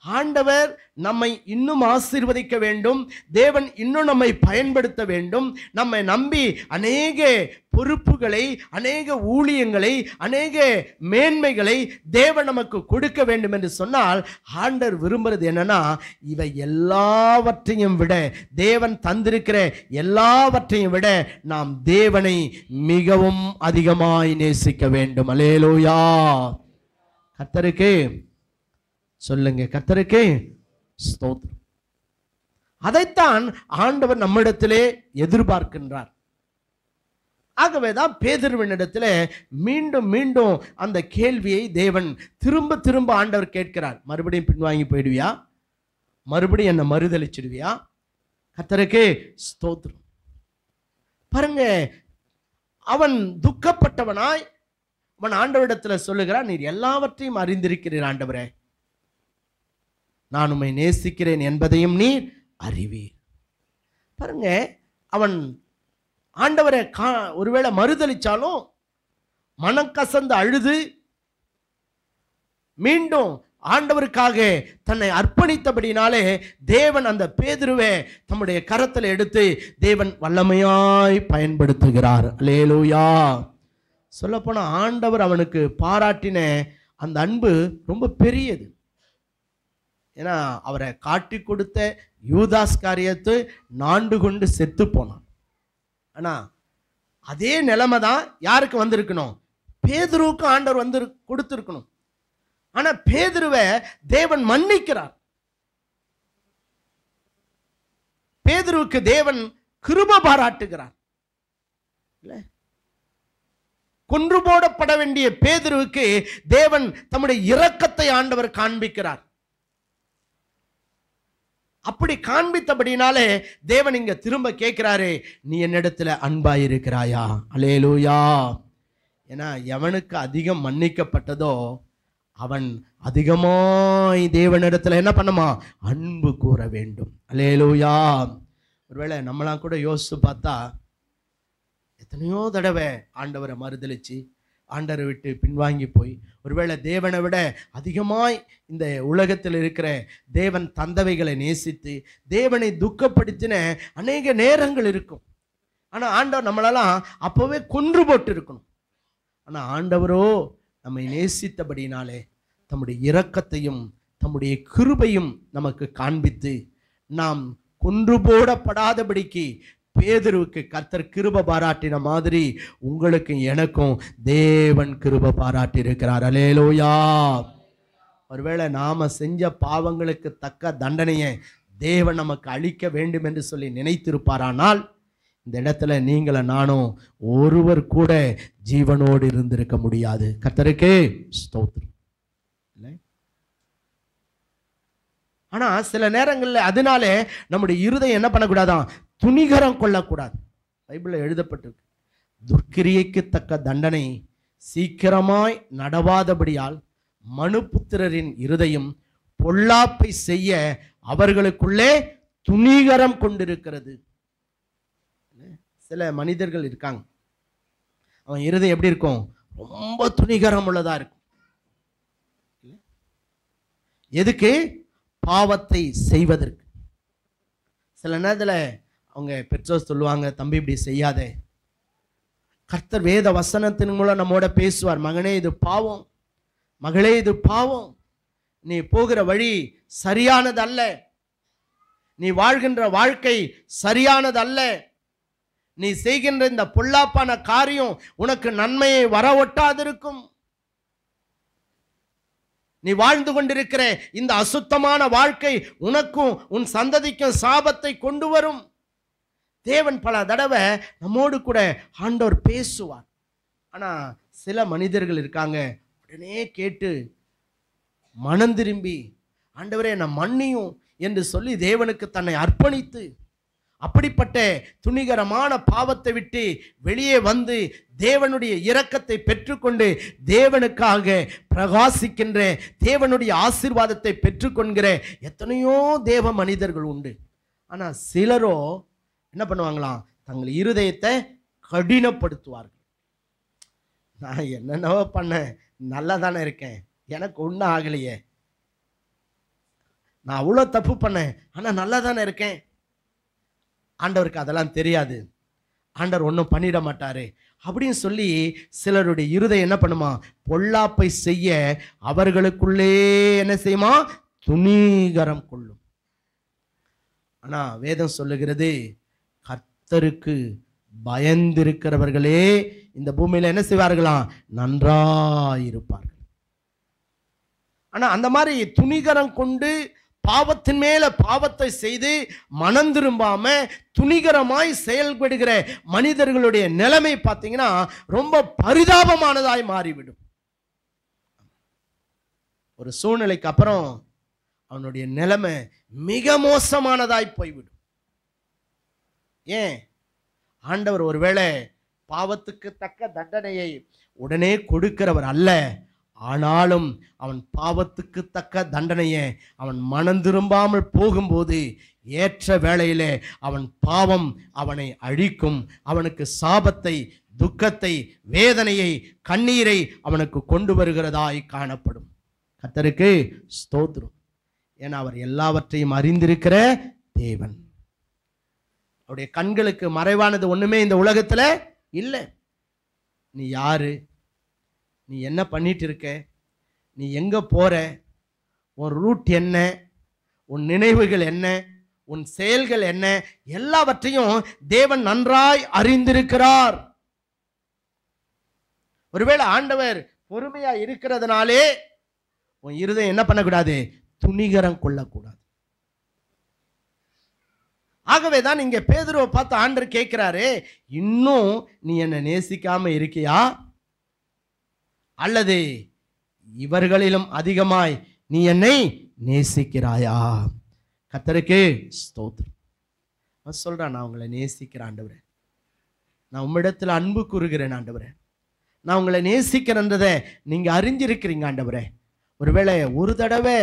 ஆண்டவர் நம்மை இன்னும் ஆசீர்வதிக்க வேண்டும். தேவன் இன்னும் நம்மை பயன்படுத்த வேண்டும். நம்மை நம்பி அநேக பொறுப்புகளை, அநேக ஊழியங்களை, அநேக மேன்மைகளை தேவன் நமக்கு கொடுக்க வேண்டும் என்று சொன்னால் ஆண்டவர் விரும்புறது என்னன்னா, இவை எல்லாவற்றையும் விட, தேவன் தந்திருக்கிற எல்லாவற்றையும் விட நாம் தேவனை மிகவும் அதிகமாய் நேசிக்க வேண்டும். அல்லேலூயா. கர்த்தருக்கு சொல்லுங்க, கர்த்தருக்கு ஸ்தோத்திரம். அதைத்தான் ஆண்டவர் நம்மிடத்திலே எதிர்பார்க்கின்றார். ஆகவேதான் பேதுருவினிடத்திலே மீண்டும் மீண்டும் அந்த கேள்வியை தேவன் திரும்ப திரும்ப ஆண்டவர் கேட்கிறார். மறுபடியும் பின்வாங்கி போயிடுவியா? மறுபடியும் என்ன மறுதலிச்சிடுவியா? கர்த்தருக்கு ஸ்தோத்திரம். பாருங்க, அவன் துக்கப்பட்டவனாய் அவன் ஆண்டவரிடத்தில் சொல்லுகிறான், நீர் எல்லாவற்றையும் அறிந்திருக்கிறீர் ஆண்டவரே, நான் உம்மை நேசிக்கிறேன் என்பதையும் நீர் அறிவீர். பாருங்க, அவன் ஆண்டவரை ஒருவேளை மறுதலிச்சாலும் மனம் கசந்து அழுது மீண்டும் ஆண்டவருக்காக தன்னை அர்ப்பணித்தபடினாலே தேவன் அந்த பேதுருவை தம்முடைய கரத்தில் எடுத்து தேவன் வல்லமையாய் பயன்படுத்துகிறார். அல்லேலூயா. சொல்லப்போன ஆண்டவர் அவனுக்கு பாராட்டின அந்த அன்பு ரொம்ப பெரியது. ஏன்னா அவரை காட்டி கொடுத்த யூதாஸ்காரியத்து நாண்டு கொண்டு செத்து போனான். ஆனா அதே நிலைமை தான் யாருக்கு வந்திருக்கணும்? பேதுருவுக்கு ஆண்டவர் வந்து கொடுத்திருக்கணும். ஆனா பேதுருவை தேவன் மன்னிக்கிறார். பேதுருவுக்கு தேவன் கிருபை பாராட்டுகிறார். கொன்று போடப்பட வேண்டிய பேதுருவுக்கு தேவன் தம்முடைய இரக்கத்தை ஆண்டவர் காண்பிக்கிறார். அப்படி காண்பித்தபடினாலே தேவன் இங்க திரும்ப கேட்கிறாரு, நீ என்னிடத்துல அன்பாயிருக்கிறாயா? அல்லேலூயா. ஏன்னா எவனுக்கு அதிகம் மன்னிக்கப்பட்டதோ அவன் அதிகமாய் தேவனிடத்துல என்ன பண்ணுமா? அன்பு கூற வேண்டும். அல்லேலூயா. ஒருவேளை நம்மளாம் கூட யோசிச்சு பார்த்தா எத்தனையோ தடவை ஆண்டவரை மறுதலிச்சு ஆண்டவரை விட்டு பின்வாங்கி போய், ஒருவேளை தேவனை விட அதிகமாய் இந்த உலகத்தில் இருக்கிற தேவன் தந்தவைகளை நேசித்து தேவனை துக்கப்படுத்தின அநேக நேரங்கள் இருக்கும். ஆனால் ஆண்டவர் நம்மளெல்லாம் அப்போவே கொன்று போட்டு இருக்கணும். ஆனால் ஆண்டவரோ நம்மை நேசித்தபடினாலே தம்முடைய இரக்கத்தையும் தம்முடைய கிருபையும் நமக்கு காண்பித்து நாம் கொன்று போடப்படாதபடிக்கு பேதுருவுக்கு கர்த்தர் கிருபை பாராட்டின மாதிரி உங்களுக்கு எனக்கும் தேவன் கிருபை பாராட்டி இருக்கிறார். அல்லேலூயா. ஒருவேளை நாம செஞ்ச பாவங்களுக்கு தக்க தண்டனையை தேவன் நமக்கு அளிக்க வேண்டும் என்று சொல்லி நினைத்திருப்பாரானால் இந்த இடத்துல நீங்களும் நானும் ஒருவர் கூட ஜீவனோடு இருந்திருக்க முடியாது. கர்த்தருக்கே ஸ்தோத்திரம். இல்லை, ஆனா சில நேரங்களில் அதனாலே நம்முடைய இருதயம் என்ன பண்ணக்கூடாதான், துணிகரம் கொள்ளக்கூடாது. பைபிளில் எழுதப்பட்டிருக்கு, துர்க்கிரியைக்கு தக்க தண்டனை சீக்கிரமாய் நடவாதபடியால் மனுபுத்திரரின் இருதயம் பொல்லாப்பை செய்ய அவர்களுக்குள்ளே துணிகரம் கொண்டிருக்கிறது. சில மனிதர்கள் இருக்காங்க, அவன் இருதயம் எப்படி இருக்கும், ரொம்ப துணிகரம் உள்ளதா இருக்கும். எதுக்கு? பாவத்தை செய்வதற்கு. சில நேரத்தில் அவங்க பெற்றோர் சொல்லுவாங்க, தம்பி இப்படி செய்யாதே. கர்த்தர் வேத வசனத்தின் மூலம் நம்மோட பேசுவார், மகனே இது பாவம், மகளே இது பாவம், நீ போகிற வழி சரியானது அல்ல, நீ வாழ்கின்ற வாழ்க்கை சரியானது அல்ல, நீ செய்கின்ற இந்த பொல்லாப்பான காரியம் உனக்கு நன்மையை வர ஒட்டாதிருக்கும், நீ வாழ்ந்து கொண்டிருக்கிற இந்த அசுத்தமான வாழ்க்கை உனக்கும் உன் சந்ததிக்கும் சாபத்தை கொண்டு வரும். தேவன் பல தடவை நம்மோடு கூட ஆண்டவர் பேசுவார். ஆனா சில மனிதர்கள் இருக்காங்க, உடனே கேட்டு மனம் திரும்பி ஆண்டவரே நான் மன்னியும் என்று சொல்லி தேவனுக்கு தன்னை அர்ப்பணித்து அப்படிப்பட்ட துணிகரமான பாவத்தை விட்டு வெளியே வந்து தேவனுடைய இரக்கத்தை பெற்றுக்கொண்டு தேவனுக்காக பிரகாசிக்கின்ற, தேவனுடைய ஆசீர்வாதத்தை பெற்றுக்கொள்கிற எத்தனையோ தேவ மனிதர்கள் உண்டு. ஆனால் சிலரோ என்ன பண்ணுவாங்களாம், தங்கள் இருதயத்தை கடினப்படுத்துவார்கள். நான் என்னென்னவோ பண்ணேன், நல்லா தானே இருக்கேன், எனக்கு ஒன்றும் ஆகலையே, நான் அவ்வளோ தப்பு பண்ணேன் ஆனால் நல்லா தானே இருக்கேன், ஆண்டவருக்கு அதெல்லாம் தெரியாது, ஆண்டவர் ஒன்றும் பண்ணிட மாட்டாரு அப்படின்னு சொல்லி சிலருடைய இருதயம் என்ன பண்ணுமா, பொல்லாப்பை செய்ய அவர்களுக்குள்ளே என்ன செய்யுமா, துணிகரம் கொள்ளும். ஆனா வேதம் சொல்லுகிறது, கர்த்தருக்கு பயந்திருக்கிறவர்களே இந்த பூமியில என்ன செய்வார்களாம், நன்றாயிருப்பார்கள். ஆனா அந்த மாதிரி துணிகரம் கொண்டு பாவத்தின் மேல பாவத்தை செய்து மனம் திரும்பாம துணிகரமாய் செயல்படுகிற மனிதர்களுடைய நிலைமை பார்த்தீங்கன்னா ரொம்ப பரிதாபமானதாய் மாறிவிடும். ஒரு சூழ்நிலைக்கு அப்புறம் அவனுடைய நிலைமை மிக மோசமானதாய் போய்விடும். ஏன்? ஆண்டவர் ஒருவேளை பாவத்துக்கு தக்க தண்டனையை உடனே கொடுக்கிறவர் அல்ல, ஆனாலும் அவன் பாவத்துக்கு தக்க தண்டனையை அவன் மனம் திரும்பாமல் போகும்போது ஏற்ற வேளையிலே அவன் பாவம் அவனை அழிக்கும், அவனுக்கு சாபத்தை, துக்கத்தை, வேதனையை, கண்ணீரை அவனுக்கு கொண்டு வருகிறதாய் காணப்படும். கர்த்தருக்கு ஸ்தோத்திரம். ஏன்னா அவர் எல்லாவற்றையும் அறிந்திருக்கிற தேவன். அவருடைய கண்களுக்கு மறைவானது ஒண்ணுமே இந்த உலகத்துல இல்லை. நீ யாரு, நீ என்ன பண்ணிட்டு இருக்க, நீ எங்க போற, உன் ரூட் என்ன, உன் நினைவுகள் என்ன, உன் செயல்கள் என்ன, எல்லாவற்றையும் தேவன் நன்றாய் அறிந்திருக்கிறார். ஒருவேளை ஆண்டவர் பொறுமையா இருக்கிறதுனாலே உன் இருதயம் என்ன பண்ணக்கூடாது, துணிகரம் கொள்ளக்கூடாது. ஆகவேதான் இங்க பேதுருவை பார்த்து ஆண்டவர் கேட்கிறாரு, இன்னும் நீ என்னை நேசிக்காம இருக்கியா, அல்லது இவர்களிலும் அதிகமாய் நீ என்னை நேசிக்கிறாயா? கர்த்தருக்கு ஸ்தோத்திரம். சொல்றான், நான் உங்களை நேசிக்கிறேன் ஆண்டவரே, நான் உம்மிடத்தில் அன்பு கூறுகிறேன் ஆண்டவரே, நான் உங்களை நேசிக்கிறேன்றதை நீங்க அறிஞ்சிருக்கிறீங்க ஆண்டவரே. ஒருவேளை ஒரு தடவை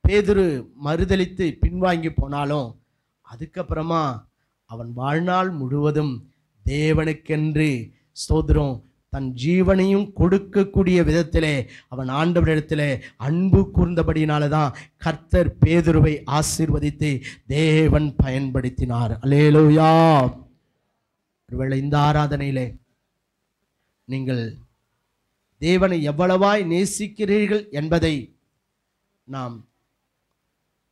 பேதுரு மறுதலித்து பின்வாங்கி போனாலும் அதுக்கப்புறமா அவன் வாழ்நாள் முழுவதும் தேவனுக்கென்று ஸ்தோத்திரம் தன் ஜீவனையும் கொடுக்கக்கூடிய விதத்திலே அவன் ஆண்டவரிடத்திலே அன்பு கூர்ந்தபடியினால்தான் கர்த்தர் பேதுருவை ஆசீர்வதித்து தேவன் பயன்படுத்தினார். அல்லேலூயா. ஒருவேளை இந்த ஆராதனையிலே நீங்கள் தேவனை எவ்வளவாய் நேசிக்கிறீர்கள் என்பதை நாம்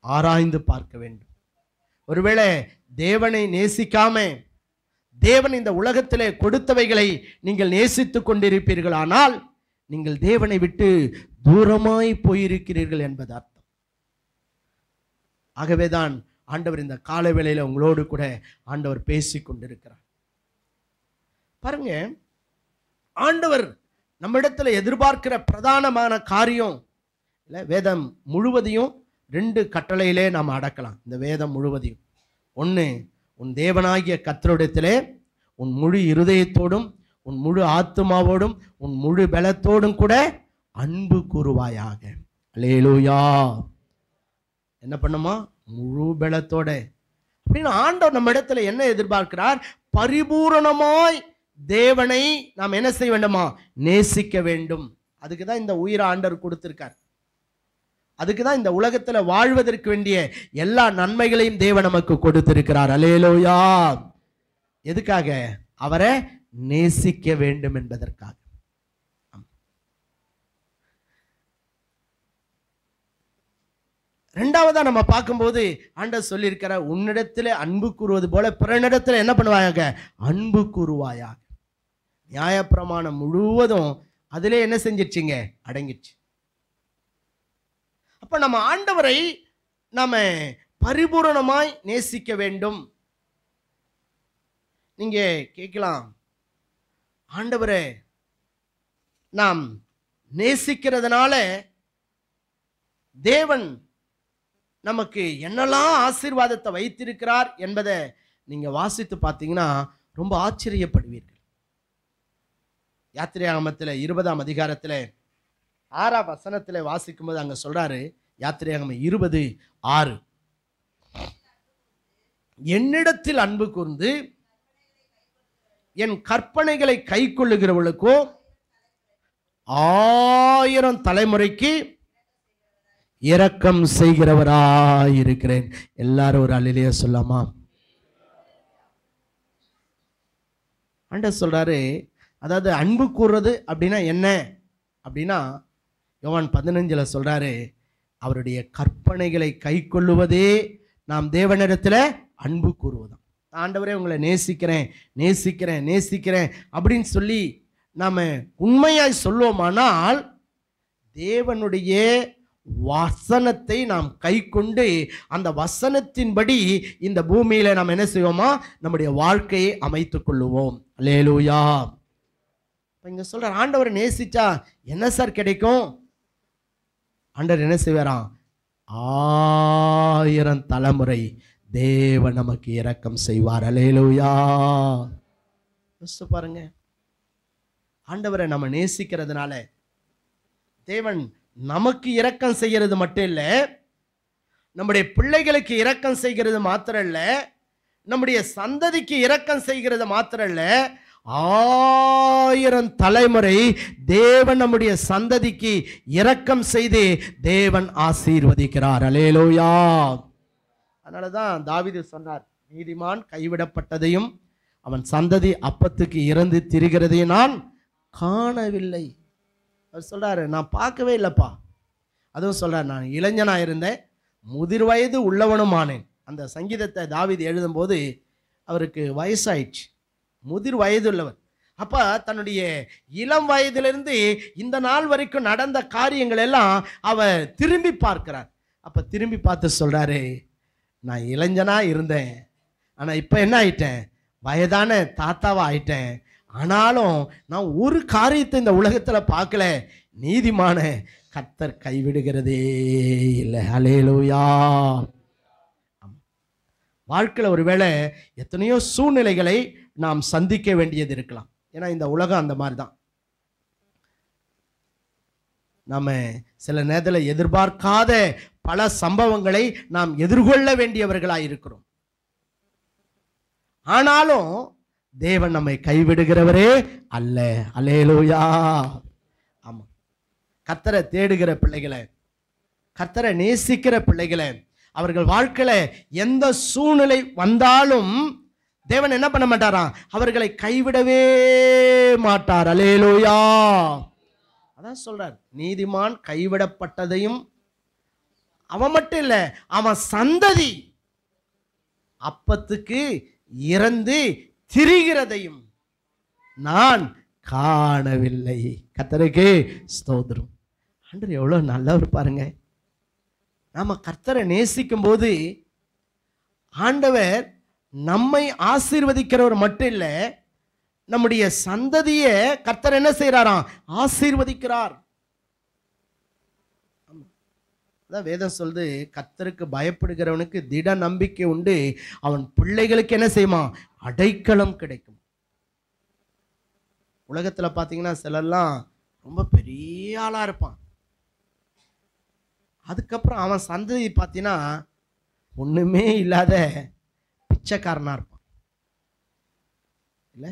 ஆராய்ந்து பார்க்க வேண்டும். ஒருவேளை தேவனை நேசிக்காம தேவன் இந்த உலகத்திலே கொடுத்தவைகளை நீங்கள் நேசித்துக் கொண்டிருப்பீர்களானால் நீங்கள் தேவனை விட்டு தூரமாய் போயிருக்கிறீர்கள் என்பது அர்த்தம். ஆகவேதான் ஆண்டவர் இந்த கால வேளையில உங்களோடு கூட ஆண்டவர் பேசிக் கொண்டிருக்கிறார். பாருங்க, ஆண்டவர் நம்மிடத்துல எதிர்பார்க்கிற பிரதானமான காரியம் இல்லை, வேதம் முழுவதையும் 2 கட்டளையிலே நாம் அடக்கலாம். இந்த வேதம் முழுவதையும், ஒன்று, உன் தேவனாகிய கர்த்தரிடத்திலே உன் முழு இருதயத்தோடும் உன் முழு ஆத்துமாவோடும் உன் முழு பலத்தோடும் கூட அன்பு கூறுவாயாக. அல்லேலூயா. என்ன பண்ணுமா? முழு பலத்தோட. அப்படின்னு ஆண்டவர் நம்ம இடத்துல என்ன எதிர்பார்க்கிறார்? பரிபூரணமாய் தேவனை நாம் என்ன செய்ய வேண்டுமா? நேசிக்க வேண்டும். அதுக்கு தான் இந்த உயிரை ஆண்டவர் கொடுத்திருக்கார். அதுக்கு தான் இந்த உலகத்துல வாழ்வதற்கு வேண்டிய எல்லா நன்மைகளையும் தேவன் நமக்கு கொடுத்திருக்கிறார். அல்லேலூயா. எதுக்காக? அவரை நேசிக்க வேண்டும் என்பதற்காக. ரெண்டாவதா நம்ம பார்க்கும்போது ஆண்டவர் சொல்லியிருக்கிற, உன்னிடத்துல அன்பு கூறுவது போல பிறனிடத்துல என்ன பண்ணுவாயாக? அன்பு கூறுவாயாக. நியாயப்பிரமாணம் முழுவதும் அதிலே என்ன செஞ்சிருச்சுங்க? அடங்கிடுச்சு. அப்ப நம்ம ஆண்டவரை நாம பரிபூரணமாய் நேசிக்க வேண்டும். நீங்க கேட்கலாம், ஆண்டவரை நாம் நேசிக்கிறதுனால தேவன் நமக்கு என்னெல்லாம் ஆசீர்வாதத்தை வைத்திருக்கிறார் என்பதை நீங்க வாசித்து பார்த்தீங்கன்னா ரொம்ப ஆச்சரியப்படுவீர்கள். யாத்திரையாகமத்தில் 20ஆம் அதிகாரத்தில் 6ஆம் வசனத்தில் வாசிக்கும் போது அங்க சொல்றாரு, யாத்திரையாகமம் 20:6, என்னிடத்தில் அன்பு கூர்ந்து என் கற்பனைகளை கை கொள்ளுகிறவர்களுக்கோ 1000 தலைமுறைக்கு இரக்கம் செய்கிறவராயிருக்கிறேன். எல்லாரும் ஒரு அல்லேலூயா சொல்லாமா? ஆண்டவர் சொல்றாரு, அதாவது அன்பு கூறுறது அப்படின்னா என்ன அப்படின்னா, யோவான் 15 சொல்றாரு, அவருடைய கற்பனைகளை கை கொள்ளுவதே நாம் தேவனிடத்துல அன்பு கூறுவதாம். ஆண்டவரே உங்களை நேசிக்கிறேன் நேசிக்கிறேன் நேசிக்கிறேன் அப்படின்னு சொல்லி நாம உண்மையாய் சொல்லுவோமானால் தேவனுடைய வசனத்தை நாம் கை கொண்டு அந்த வசனத்தின்படி இந்த பூமியில நாம் என்ன செய்வோமா? நம்முடைய வாழ்க்கையை அமைத்துக் கொள்ளுவோம். அல்லேலூயா. இங்க சொல்ற, ஆண்டவரை நேசிச்சா என்ன சார் கிடைக்கும்? ஆண்டவர் என்ன செய்வாராம்? 1000 தலைமுறை தேவன் நமக்கு இரக்கம் செய்வார். அல்லேலூயா. யோசிச்சு பாருங்க, ஆண்டவரை நம்ம நேசிக்கிறதுனால தேவன் நமக்கு இரக்கம் செய்கிறது மட்டும் இல்லை, நம்முடைய பிள்ளைகளுக்கு இரக்கம் செய்கிறது மாத்திரம் இல்லை, நம்முடைய சந்ததிக்கு இரக்கம் செய்கிறது மாத்திரம் இல்லை, 1000 தலைமுறை தேவன் நம்முடைய சந்ததிக்கு இரக்கம் செய்து தேவன் ஆசீர்வதிக்கிறார். அல்லேலூயா. அதனாலதான் தாவீது சொன்னார், நீதிமான் கைவிடப்பட்டதையும் அவன் சந்ததி அப்பத்துக்கு இறந்து திரிகிறதையும் நான் காணவில்லை. அவர் சொல்றாரு, நான் பார்க்கவே இல்லைப்பா. அதுவும் சொல்றாரு, நான் இளைஞனா இருந்தேன், முதிர் வயது உள்ளவனுமானேன். அந்த சங்கீதத்தை தாவீது எழுதும்போது அவருக்கு வயசாயிடுச்சு, முதிர் வயது உள்ளவர். அப்ப தன்னுடைய இளம் வயதிலிருந்து இந்த நாள் வரைக்கும் நடந்த காரியங்கள் எல்லாம் அவர் திரும்பி பார்க்கிறார். அப்ப திரும்பி பார்த்து சொல்றாரு, நான் இளைஞனா இருந்தேன், ஆனா இப்ப என்ன ஆயிட்டேன்? வயதான தாத்தாவா ஆயிட்டேன். ஆனாலும் நான் ஒரு காரியத்தை இந்த உலகத்துல பார்க்கல, நீதிமான கர்த்தர் கைவிடுகிறதே இல்லை. அல்லேலூயா. வாழ்க்கையில் ஒருவேளை எத்தனையோ சூழ்நிலைகளை நாம் சந்திக்க வேண்டியது இருக்கலாம். ஏன்னா இந்த உலகம் அந்த மாதிரி தான். நம்ம சில நேரத்தில் எதிர்பார்க்காத பல சம்பவங்களை நாம் எதிர்கொள்ள வேண்டியவர்களாக இருக்கிறோம். ஆனாலும் தேவன் நம்மை கைவிடுகிறவரே அல்ல. அல்லேலூயா. ஆமா, கர்த்தரை தேடுகிற பிள்ளைகளை, கர்த்தரை நேசிக்கிற பிள்ளைகளை, அவர்கள் வாழ்க்கையில எந்த சூழ்நிலை வந்தாலும் தேவன் என்ன பண்ண மாட்டாராம்? அவர்களை கைவிடவே மாட்டார். அல்லேலூயா. அதான் சொல்றார், நீதிமான் கைவிடப்பட்டதையும் அவன் மட்டும் இல்லை, அவன் சந்ததி அப்பத்துக்கு இறந்து திரிகிறதையும் நான் காணவில்லை. கர்த்தருக்கு ஸ்தோத்திரம். ஆண்டவர் எவ்வளவு நல்லவர் பாருங்க. நாம கர்த்தரை நேசிக்கும் போது ஆண்டவர் நம்மை ஆசீர்வதிக்கிறவர் மட்டும் இல்ல, நம்முடைய சந்ததியை கர்த்தர் என்ன செய்யறாராம்? ஆசீர்வதிக்கிறார். வேதம் சொல்லுது, கர்த்தருக்கு பயப்படுகிறவனுக்கு திட நம்பிக்கை உண்டு, அவன் பிள்ளைகளுக்கு என்ன செய்யுமா? அடைக்கலம் கிடைக்கும். உலகத்துல பாத்தீங்கன்னா சிலர்லாம் ரொம்ப பெரிய ஆளா இருப்பான், அதுக்கப்புறம் அவன் சந்ததி பார்த்தீங்கன்னா ஒண்ணுமே இல்லாத பிச்சைக்காரனா இருப்பான் இல்ல.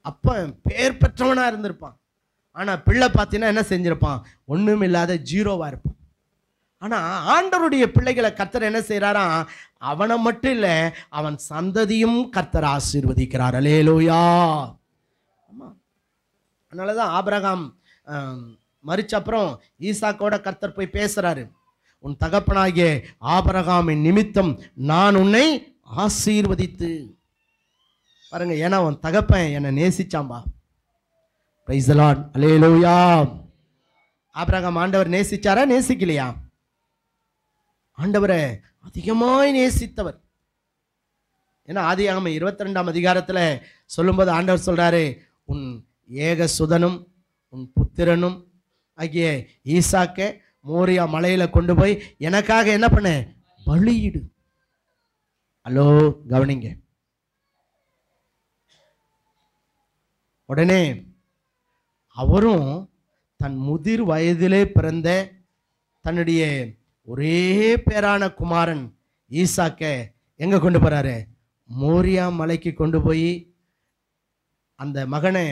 அப்ப பேர் பெற்றவனா இருந்திருப்பான், ஆனா பிள்ளை பார்த்தீங்கன்னா என்ன செஞ்சிருப்பான்? ஒண்ணும் இல்லாத ஜீரோவா இருப்பான். ஆனா ஆண்டவருடைய பிள்ளைகளை கர்த்தர் என்ன செய்யறாராம்? அவனை மட்டும் இல்ல, அவன் சந்ததியும் கர்த்தர் ஆசீர்வதிக்கிறார். அல்லேலூயா. ஆமா, அதனாலதான் ஆபிரகாம் மரிச்ச அப்புறம் ஈசாக்கோட கர்த்தர் போய் பேசுறாரு. உன் தகப்பனாகிய ஆபிரகாமின் நிமித்தம் நான் உன்னை ஆசீர்வதித்து பாருங்க. ஏன்னா உன் தகப்பன் என்னை நேசிச்சாம்பா. Praise the Lord. Hallelujah. Abraham ஆண்டவர் நேசிச்சாரா? நேசிக்கலையா? ஆண்டவரை அதிகமாய் நேசித்தவர். ஏன்னா ஆதியாகமம் 22ஆம் அதிகாரத்துல சொல்லும்போது ஆண்டவர் சொல்றாரு, உன் ஏக சுதனும் உன் புத்திரனும் ஆகிய ஈசாக்க மோரியா மலையில கொண்டு போய் எனக்காக என்ன பண்ண? பலியிடு. ஹலோ, கவனிங்க. உடனே அவரும் தன் முதிர் வயதிலே பிறந்த தன்னுடைய ஒரே பேரான குமாரன் ஈசாக்க எங்க கொண்டு போறாரு? மோரியா மலைக்கு கொண்டு போய் அந்த மகனை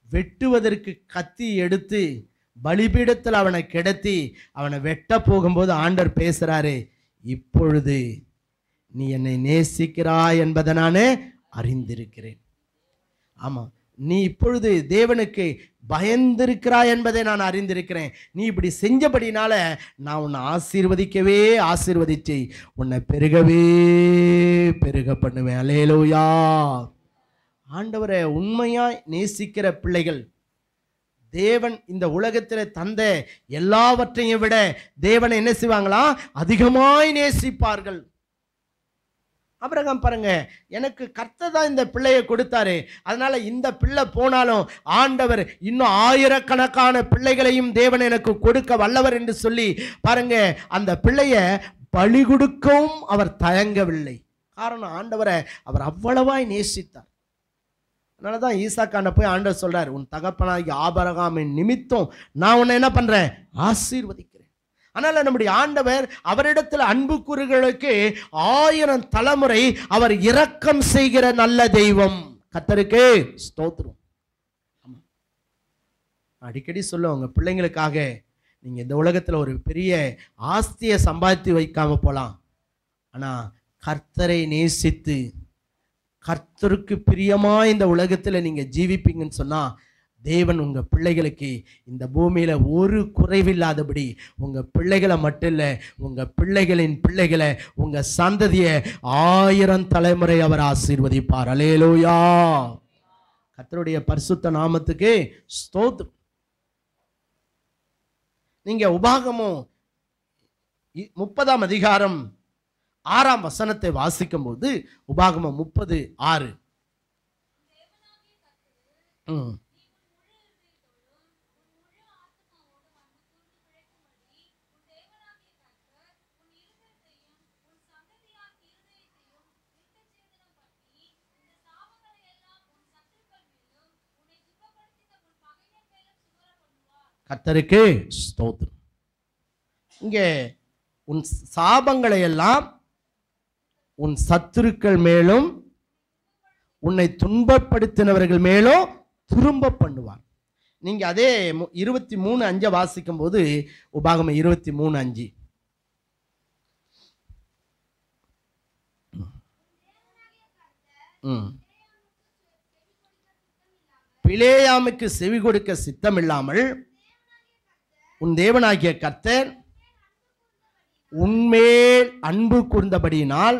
வெட்டுவதற்கு கத்தி எடுத்து பலிபீடத்தில் அவனை கிடத்தி அவனை வெட்ட போகும்போது ஆண்டவர் பேசுறாரு, இப்பொழுது நீ என்னை நேசிக்கிறாய் என்பதை நான் அறிந்திருக்கிறேன். ஆமா, நீ இப்பொழுது தேவனுக்கு பயந்திருக்கிறாய் என்பதை நான் அறிந்திருக்கிறேன். நீ இப்படி செஞ்சபடினால நான் உன்னை ஆசீர்வதிச்சு உன்னை பெருகவே பெருக பண்ணுவேன். அல்லேலூயா. ஆண்டவரை உண்மையாய் நேசிக்கிற பிள்ளைகள் தேவன் இந்த உலகத்தில் தந்த எல்லாவற்றையும் விட தேவனை என்ன செய்வாங்களா? அதிகமாய் நேசிப்பார்கள். ஆபிரகாம் பாருங்க, எனக்கு கர்த்தர் தான் இந்த பிள்ளையை கொடுத்தாரு, அதனால இந்த பிள்ளை போனாலும் ஆண்டவர் இன்னும் ஆயிரக்கணக்கான பிள்ளைகளையும் தேவன் எனக்கு கொடுக்க வல்லவர் என்று சொல்லி பாருங்க, அந்த பிள்ளைய பலி கொடுக்கவும் அவர் தயங்கவில்லை. காரணம், ஆண்டவரை அவர் அவ்வளவாய் நேசித்தார். அதனாலதான் ஈசாக்காண்ட போய் ஆண்டவர் சொல்றார், உன் தகப்பனாகிய ஆபிரகாமின் நிமித்தம் நான் உன்னை என்ன பண்றேன்? ஆசீர்வதிக்கிறேன். அதனால நம்முடைய ஆண்டவர் அவரிடத்தில் அன்பு கூறுகளுக்கு 1000 தலைமுறை அவர் இரக்கம் செய்கிற நல்ல தெய்வம். கர்த்தருக்கு ஸ்தோத்திரம். அடிக்கடி சொல்லுவோம், உங்க பிள்ளைங்களுக்காக நீங்க இந்த உலகத்துல ஒரு பெரிய ஆஸ்தியை சம்பாதித்து வைக்காம போலாம், ஆனா கர்த்தரை நேசித்து கர்த்தருக்கு பிரியமா இந்த உலகத்துல நீங்க ஜீவிப்பீங்கன்னு சொன்னா தேவன் உங்க பிள்ளைகளுக்கு இந்த பூமியில ஒரு குறைவில்லாதபடி உங்க பிள்ளைகளை மட்டும் இல்ல, உங்க பிள்ளைகளின் பிள்ளைகளை, உங்க சந்ததியை 1000 தலைமுறை அவர் ஆசீர்வதிப்பார். அல்லேலூயா. கர்த்தருடைய பரிசுத்த நாமத்துக்கு ஸ்தோத்திரம். நீங்க உபாகமம் 30ஆம் அதிகாரம் 6ஆம் வசனத்தை வாசிக்கும் போது, உபாகமம் 30:6, கர்த்தருக்கு ஸ்தோத்திரம். இங்கே உன் சாபங்களை எல்லாம் உன் சத்துருக்கள் மேலும் உன்னை துன்பப்படுத்தினவர்கள் மேலும் திரும்ப பண்ணுவார். நீங்க அதே 23:5 வாசிக்கும் போது, உபாகமம் 23:5, பிலேயாமுக்கு செவி கொடுக்க சித்தமில்லாமல் உன் தேவனாகிய கர்த்தர் உன்மேல் அன்பு கூர்ந்தபடியினால்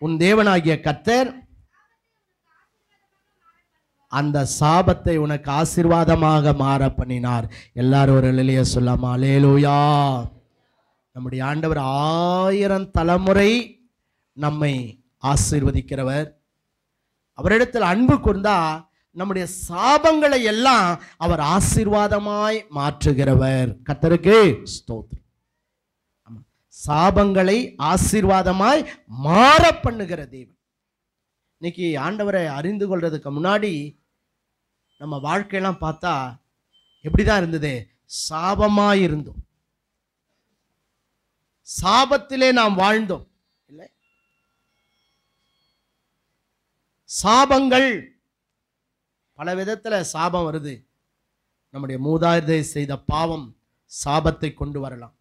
உன் தேவனாகிய கர்த்தர் அந்த சாபத்தை உனக்கு ஆசீர்வாதமாக மாற பண்ணினார். எல்லாரும் ஒரு அல்லேலூயா சொல்லாமா? அல்லேலூயா. நம்முடைய ஆண்டவர் 1000 தலைமுறை நம்மை ஆசீர்வதிக்கிறவர். அவரிடத்தில் அன்பு கூர்ந்தா நம்முடைய சாபங்களை எல்லாம் அவர் ஆசீர்வாதமாய் மாற்றுகிறவர். கர்த்தருக்கு ஸ்தோத்திரம். சாபங்களை ஆசீர்வாதமாய் மாற பண்ணுகிற தேவன். இன்னைக்கு ஆண்டவரை அறிந்து கொள்றதுக்கு முன்னாடி நம்ம வாழ்க்கையெல்லாம் பார்த்தா எப்படிதான் இருந்தது? சாபமாய் இருந்தோம், சாபத்திலே நாம் வாழ்ந்தோம். இல்லை, சாபங்கள் பல விதத்துல சாபம் வருது. நம்முடைய மூதாதையர் செய்த பாவம் சாபத்தை கொண்டு வரலாம்.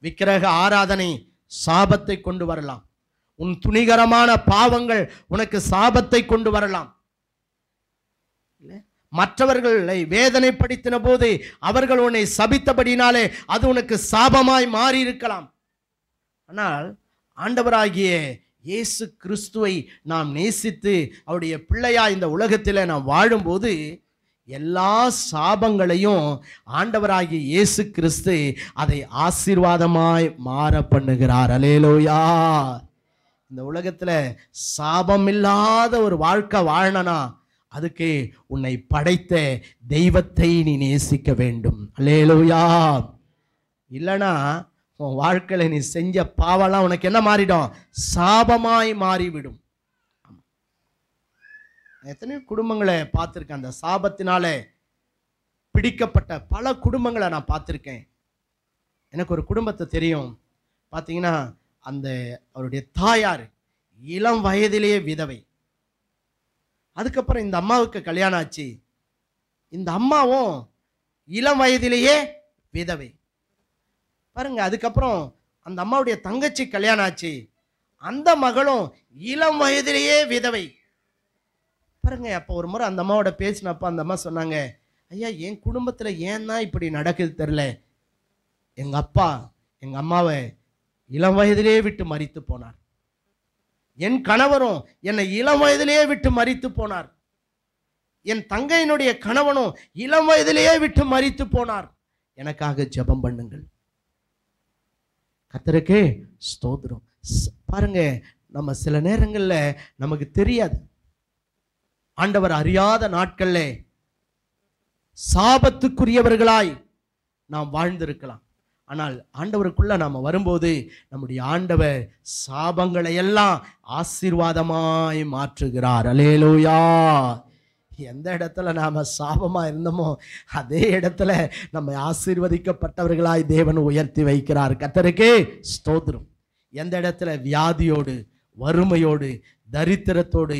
விக்கிரக ஆராதனை சாபத்தை கொண்டு வரலாம். உன் துணிகரமான பாவங்கள் உனக்கு சாபத்தை கொண்டு வரலாம். மற்றவர்களை வேதனைப்படுத்தின போது அவர்கள் உன்னை சபித்தபடினாலே அது உனக்கு சாபமாய் மாறி இருக்கலாம். ஆனால் ஆண்டவராகிய இயேசு கிறிஸ்துவை நாம் நேசித்து அவருடைய பிள்ளையா இந்த உலகத்தில் நாம் வாழும்போது எல்லா சாபங்களையும் ஆண்டவராகிய இயேசு கிறிஸ்து அதை ஆசீர்வாதமாய் மாற பண்ணுகிறார். அல்லேலூயா. இந்த உலகத்தில் சாபம் இல்லாத ஒரு வாழ்க்கை வாழனா அதுக்கு உன்னை படைத்த தெய்வத்தை நீ நேசிக்க வேண்டும். அல்லேலூயா. இல்லைனா உன் வாழ்க்கையில நீ செஞ்ச பாவம்லாம் உனக்கு என்ன மாறிடும்? சாபமாய் மாறிவிடும். எத்தனையோ குடும்பங்களை பார்த்துருக்கேன். அந்த சாபத்தினால பிடிக்கப்பட்ட பல குடும்பங்களை நான் பார்த்துருக்கேன். எனக்கு ஒரு குடும்பத்தை தெரியும். பார்த்தீங்கன்னா அந்த அவருடைய தாயார் இளம் வயதிலேயே விதவை. அதுக்கப்புறம் இந்த அம்மாவுக்கு கல்யாணம் ஆச்சு. இந்த அம்மாவும் இளம் வயதிலேயே விதவை. பாருங்க, அதுக்கப்புறம் அந்த அம்மாவுடைய தங்கச்சி கல்யாணம் ஆச்சு. அந்த மகளும் இளம் வயதிலேயே விதவை. பாருங்க, அப்போ ஒரு முறை அந்த அம்மாவோட பேசினப்ப அந்த அம்மா சொன்னாங்க, ஐயா, என் குடும்பத்தில் ஏன் தான் இப்படி நடக்குது தெரில. எங்க அப்பா எங்க அம்மாவை இளம் வயதிலேயே விட்டு மரித்து போனார். என் கணவரும் என்னை இளம் வயதிலேயே விட்டு மரித்து போனார். என் தங்கையினுடைய கணவனும் இளம் வயதிலேயே விட்டு மரித்து போனார். எனக்காக ஜெபம் பண்ணுங்கள். கர்த்தருக்கு ஸ்தோத்திரம். பாருங்க, நம்ம சில நேரங்கள்ல நமக்கு தெரியாது. ஆண்டவர் அறியாத நாட்கள்ல சாபத்துக்குரியவர்களாய் நாம் வாழ்ந்திருக்கலாம். ஆனால் ஆண்டவருக்குள்ள நாம வரும்போது நம்முடைய ஆண்டவர் சாபங்களை எல்லாம் ஆசீர்வாதமாய் மாற்றுகிறார். அல்லேலூயா. எந்த இடத்துல நாம சாபமா இருந்தோமோ அதே இடத்துல நம்ம ஆசீர்வதிக்கப்பட்டவர்களாய் தேவன் உயர்த்தி வைக்கிறார். கர்த்தருக்கே ஸ்தோத்திரம். எந்த இடத்துல வியாதியோடு, வறுமையோடு, தரித்திரத்தோடு,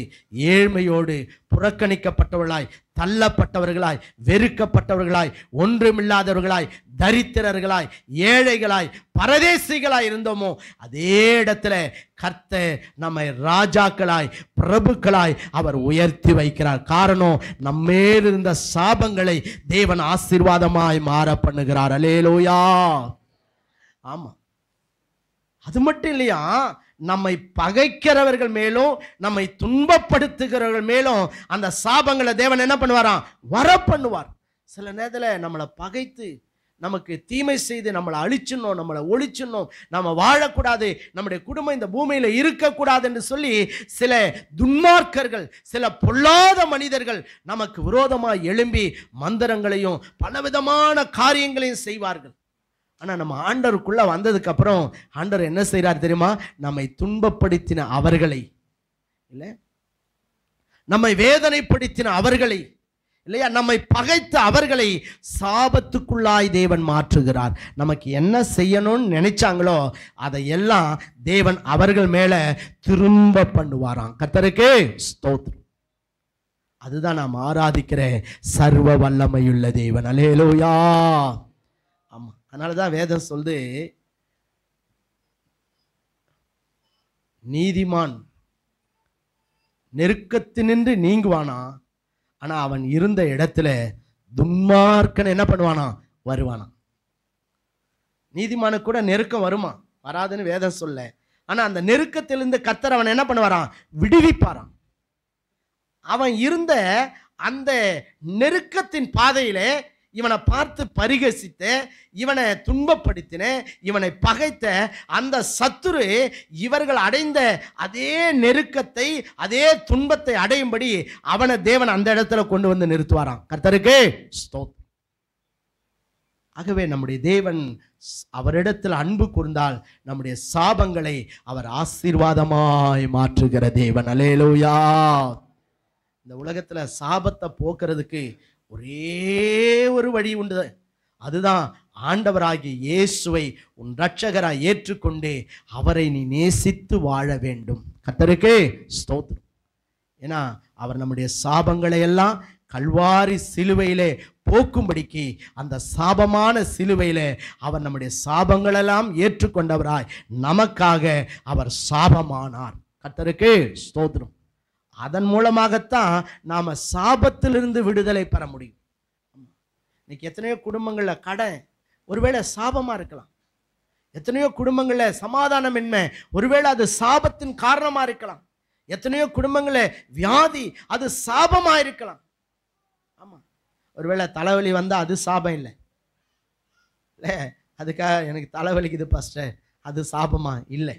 ஏழ்மையோடு, புறக்கணிக்கப்பட்டவர்களாய், தள்ளப்பட்டவர்களாய், வெறுக்கப்பட்டவர்களாய், ஒன்றுமில்லாதவர்களாய், தரித்திரர்களாய், ஏழைகளாய், பரதேசிகளாய் இருந்தோமோ அதே இடத்துல கர்த்தர் நம்மை ராஜாக்களாய், பிரபுக்களாய் அவர் உயர்த்தி வைக்கிறார். காரணம், நம்மேல் இருந்த சாபங்களை தேவன் ஆசீர்வாதமாய் மாற பண்ணுகிறார். அல்லேலூயா. ஆமா, அது மட்டும் இல்லையா, நம்மை பகைக்கிறவர்கள் மேலும் நம்மை துன்பப்படுத்துகிறவர்கள் மேலும் அந்த சாபங்களை தேவன் என்ன பண்ணுவாராம்? வர பண்ணுவார். சில நேரத்தில் நம்மளை பகைத்து நமக்கு தீமை செய்து நம்மளை அழிச்சிடணும், நம்மளை ஒழிச்சிடணும், நம்ம வாழக்கூடாது, நம்முடைய குடும்பம் இந்த பூமியில் இருக்கக்கூடாது என்று சொல்லி சில துன்மார்க்கர்கள், சில பொல்லாத மனிதர்கள் நமக்கு விரோதமாக எழும்பி மந்திரங்களையும் பலவிதமான காரியங்களையும் செய்வார்கள். ஆனால் நம்ம ஆண்டவருக்குள்ள வந்ததுக்கு அப்புறம் ஆண்டவர் என்ன செய்கிறார் தெரியுமா? நம்மை துன்பப்படுத்தின அவர்களை, இல்லை நம்மை வேதனைப்படுத்தின அவர்களை, இல்லையா, நம்மை பகைத்த அவர்களை சாபத்துக்குள்ளாய் தேவன் மாற்றுகிறார். நமக்கு என்ன செய்யணும்னு நினைச்சாங்களோ அதையெல்லாம் தேவன் அவர்கள் மேல திரும்ப பண்ணுவாராம். கர்த்தருக்கு ஸ்தோத்திரம். அதுதான் நாம் ஆராதிக்கிற சர்வ வல்லமையுள்ள தேவன். அல்லேலூயா. ஆமா, அதனாலதான் வேதம் சொல்லுது, நீதிமான் நெருக்கத்தினின்று நீங்குவானா, ஆனா அவன் இருந்த இடத்துல துன்மார்க்கன் என்ன பண்ணுவானா? வருவானா. நீதிமானுக்கு கூட நெருக்கம் வருமா? வராதுன்னு வேதம் சொல்ல. ஆனா அந்த நெருக்கத்திலிருந்து கர்த்தர் அவனை என்ன பண்ணுவாராம்? விடுவிப்பாராம். அவன் இருந்த அந்த நெருக்கத்தின் பாதையிலே இவனை பார்த்து பரிகசித்த, இவனை துன்பப்படுத்தின, இவனை பகைத்த அந்த சத்துரு இவர்கள் அடைந்த அதே நெருக்கத்தை, அதே துன்பத்தை அடையும்படி அவனை தேவன் அந்த இடத்துல கொண்டு வந்து நிறுத்துவாராம். கர்த்தருக்கு ஸ்தோத்திரம். ஆகவே நம்முடைய தேவன் அவரிடத்தில் அன்பு கூர்ந்தால் நம்முடைய சாபங்களை அவர் ஆசீர்வாதமாய் மாற்றுகிற தேவன். அல்லேலூயா. இந்த உலகத்துல சாபத்தை போக்குறதுக்கு ஒரே ஒரு வழி உண்டு. அதுதான் ஆண்டவராகிய இயேசுவை உன் இரட்சகராய் ஏற்றுக்கொண்டு அவரை நீ நேசித்து வாழ வேண்டும். கர்த்தருக்கு ஸ்தோத்திரம். ஏன்னா அவர் நம்முடைய சாபங்களை எல்லாம் கல்வாரி சிலுவையிலே போக்கும்படிக்கு அந்த சாபமான சிலுவையிலே அவர் நம்முடைய சாபங்களெல்லாம் ஏற்றுக்கொண்டவராய் நமக்காக அவர் சாபமானார். கர்த்தருக்கு ஸ்தோத்திரம். அதன் மூலமாகத்தான் நாம சாபத்திலிருந்து விடுதலை பெற முடியும். இன்னைக்கு எத்தனையோ குடும்பங்கள்ல கடன் ஒருவேளை சாபமா இருக்கலாம். எத்தனையோ குடும்பங்கள்ல சமாதானமின்மை ஒருவேளை அது சாபத்தின் காரணமா இருக்கலாம். எத்தனையோ குடும்பங்கள்ல வியாதி அது சாபமா இருக்கலாம். ஆமா, ஒருவேளை தலைவலி வந்தா அது சாபம் இல்லை. அதுக்காக எனக்கு தலைவலிக்குது பாஸ்டர் அது சாபமா? இல்லை.